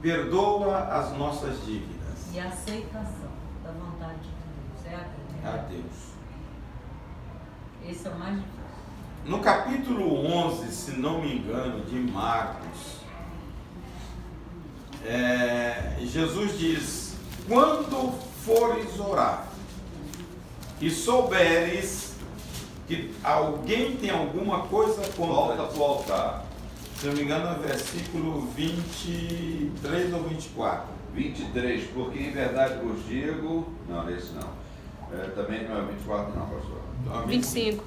Perdoa as nossas dívidas. e a aceitação da vontade de Deus. É A Deus. Esse é o mais difícil. No capítulo 11, se não me engano, de Marcos, Jesus diz: quando fores orar e souberes que alguém tem alguma coisa contra, volta para o altar. Se não me engano, é versículo 23 ou 24. 23, porque em verdade vos digo... Não, esse não. Também não é 24 não, pastor. 25.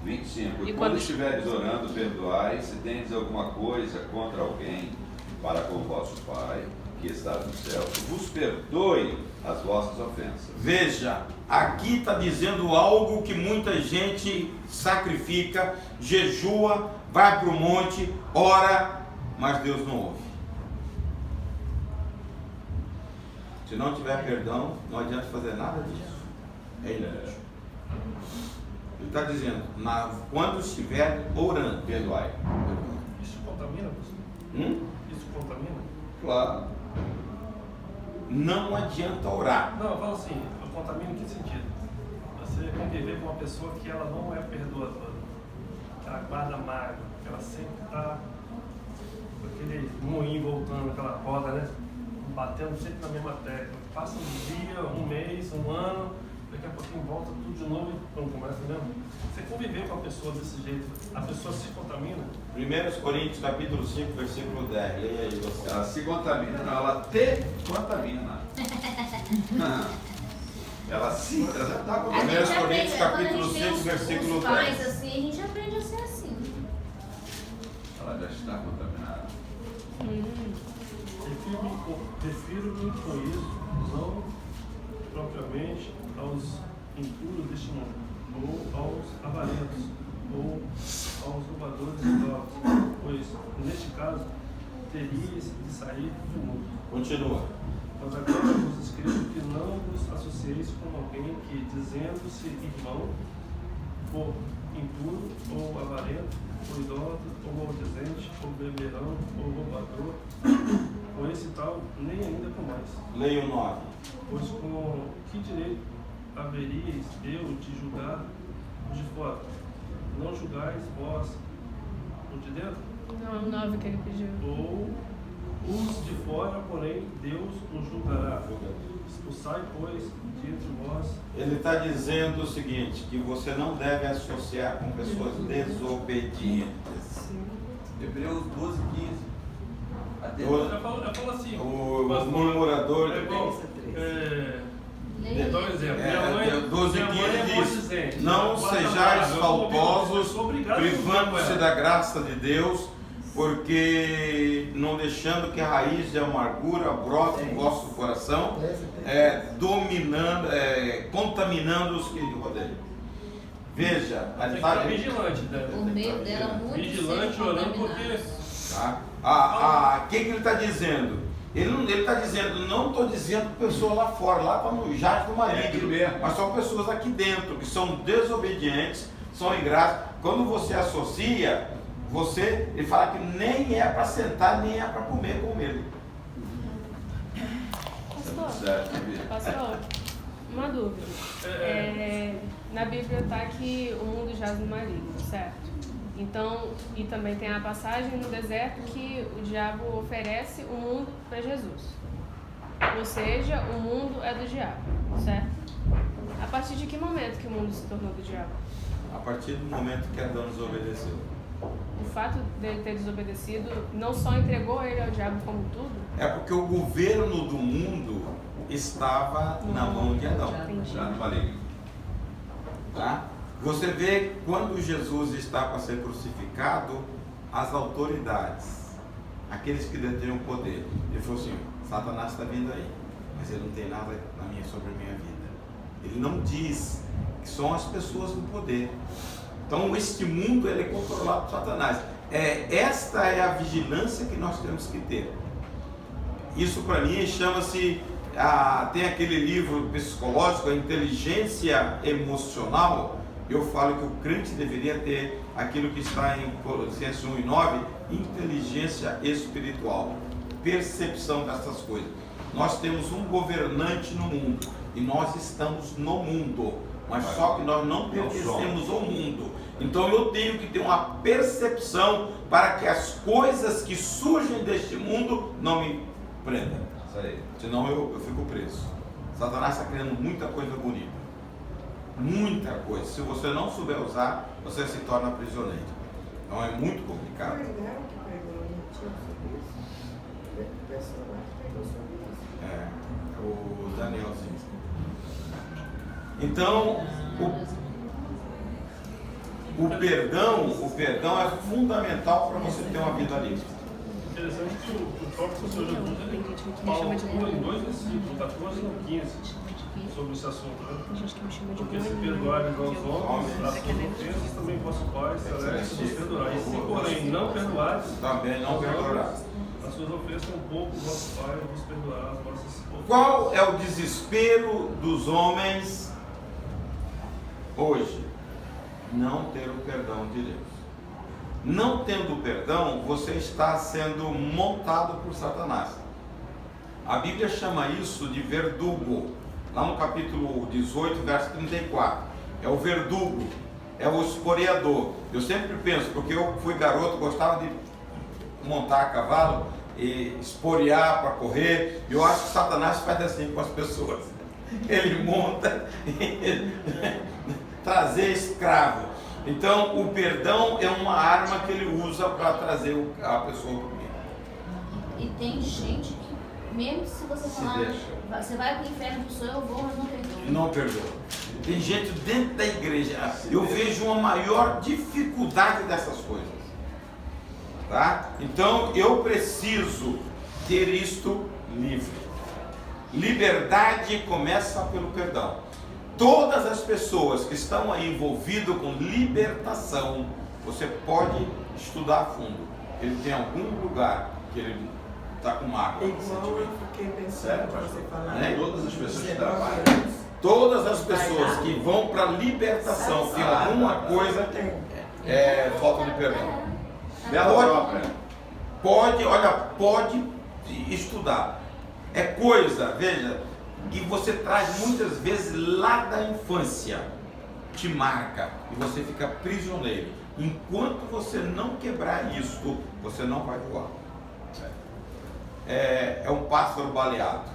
25. E Quando estiveres orando, perdoai, se tendes alguma coisa contra alguém, para com o vosso Pai, que está no céu, vos perdoe as vossas ofensas. Veja, aqui está dizendo algo que muita gente sacrifica, jejua, vai para o monte, ora, mas Deus não ouve. Se não tiver perdão, não adianta fazer nada disso. É inútil. Ele está dizendo, quando estiver orando, perdoai. Isso contamina, pastor? Isso contamina? Claro. Não adianta orar. Não, eu falo assim, contamina em que sentido? Você conviver com uma pessoa que ela não é perdoadora, ela guarda mágoa, ela sempre está com aquele moinho voltando, aquela roda, né? Batendo sempre na mesma tecla. Passa um dia, um mês, um ano, daqui a pouquinho volta tudo de novo e quando começa mesmo. Você conviver com uma pessoa desse jeito, a pessoa se contamina. 1 Coríntios capítulo 5, versículo 10. Leia aí você. Ela se contamina, não, ela te contamina. Ela se está A contaminada. gente 1 aprende, Coríntios quando a capítulo gente 5, tem versículo os pais 10. assim, a gente aprende a ser assim. Ela já está contaminada. Refiro-me com isso, não propriamente aos impuros deste mundo, ou aos avarentos, ou aos roubadores de idólatras, pois, neste caso, teríeis de sair do mundo. Continua. Mas agora vos escrevo que não vos associeis com alguém que, dizendo-se irmão, for impuro, ou avarento, ou idólatra, ou maldizente, ou beberão, ou roubador, com esse tal, nem ainda com mais. Leia o 9. Pois com que direito haveríeis eu de julgar os de fora? Não julgais vós os de dentro? Não, 9 que ele pediu. Ou Os de fora, porém, Deus os julgará. Expulsai, pois, de entre vós. Ele está dizendo o seguinte, que você não deve associar com pessoas desobedientes. Hebreus 12, 15. Até Ela fala assim. O murmurador. Dá um exemplo. 12 e 15 diz: não sejais faltosos, privando-se da graça de Deus, porque não deixando que a raiz de amargura brote em vosso coração, dominando, contaminando os que lhe rodeiam. Veja, tem que estar vigilante, O meio dela muito vigilante, orando, porque o que ele está dizendo? Ele está dizendo, não estou dizendo pessoas lá fora, lá para no jardim do maligno, mas são pessoas aqui dentro que são desobedientes, são ingratos. Quando você associa, ele fala que nem é para sentar, nem é para comer com ele. Pastor, uma dúvida. Na Bíblia está que o mundo jaz no maligno, certo? Então, e também tem a passagem no deserto que o diabo oferece o mundo para Jesus. Ou seja, o mundo é do diabo, certo? A partir de que momento que o mundo se tornou do diabo? A partir do momento que Adão desobedeceu. O fato dele ter desobedecido não só entregou ele ao diabo como tudo? É porque o governo do mundo estava na mão de Adão. Já no maligno. Tá? Você vê quando Jesus está para ser crucificado, as autoridades, aqueles que detêm o poder, ele falou assim: Satanás está vindo aí, mas ele não tem nada sobre a minha vida. Ele não diz que são as pessoas do poder. Então este mundo ele é controlado por Satanás. Esta é a vigilância que nós temos que ter. Isso para mim chama-se, tem aquele livro psicológico, a inteligência emocional. Eu falo que o crente deveria ter aquilo que está em Colossenses 1:9, inteligência espiritual, percepção dessas coisas. Nós temos um governante no mundo e nós estamos no mundo, mas só que nós não pertencemos ao mundo. Então eu tenho que ter uma percepção para que as coisas que surgem deste mundo não me prendam. Isso aí. Senão eu fico preso. Satanás está criando muita coisa bonita. Muita coisa. Se você não souber usar, você se torna prisioneiro. Então é muito complicado. Foi o Léo que pregou, não tinha sobre isso? O personagem pregou sobre isso. O Danielzinho. Então, o perdão é fundamental para você ter uma vida livre. Interessante que o próprio Senhor Jesus fala em 2 versículos, 14 e 15, sobre esse assunto. Né? Porque se perdoarem aos homens, as suas ofensas, também vosso Pai celeste vos perdoará. E se, porém, não perdoares, também não perdoará. As suas ofensas um pouco, vosso Pai vos perdoará as vossas ofensas. Qual é o desespero dos homens hoje? Não ter o perdão de Deus. Não tendo o perdão, você está sendo montado por Satanás. A Bíblia chama isso de verdugo. Lá no capítulo 18, verso 34. É o verdugo, é o esporeador. Eu sempre penso, porque eu fui garoto, gostava de montar a cavalo e esporear para correr. Eu acho que Satanás faz assim com as pessoas. Ele monta e trazer escravo. Então, o perdão é uma arma que ele usa para trazer a pessoa para o bem. E tem gente que, mesmo se você falar, você vai para o inferno, eu vou, mas não perdoa. Não perdoa. Tem gente dentro da igreja. Eu vejo uma maior dificuldade dessas coisas. Tá? Então, eu preciso ter isto livre. Liberdade começa pelo perdão. Todas as pessoas que estão aí envolvidas com libertação, você pode estudar a fundo. Ele tem algum lugar que ele está com mágoa. Igual eu fiquei pensando para você falar. Né? Todas as pessoas que trabalham. Todas as pessoas que vão para a libertação, tem alguma coisa, falta de perdão. Pode estudar. É coisa, veja, que você traz muitas vezes lá da infância, te marca e você fica prisioneiro. Enquanto você não quebrar isso, você não vai voar. é um pássaro baleado.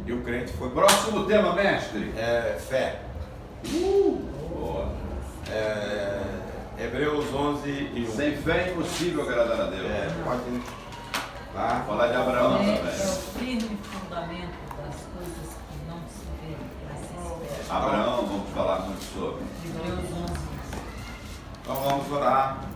E o crente foi. Próximo tema, mestre. Fé. Boa. Hebreus 11:1. Sem fé é impossível agradar a Deus. Pode tá? Falar de Abraão também. É o firme fundamento das coisas que não se vê, mas se espera. Abraão, vamos falar muito sobre. Hebreus 11. Então vamos orar.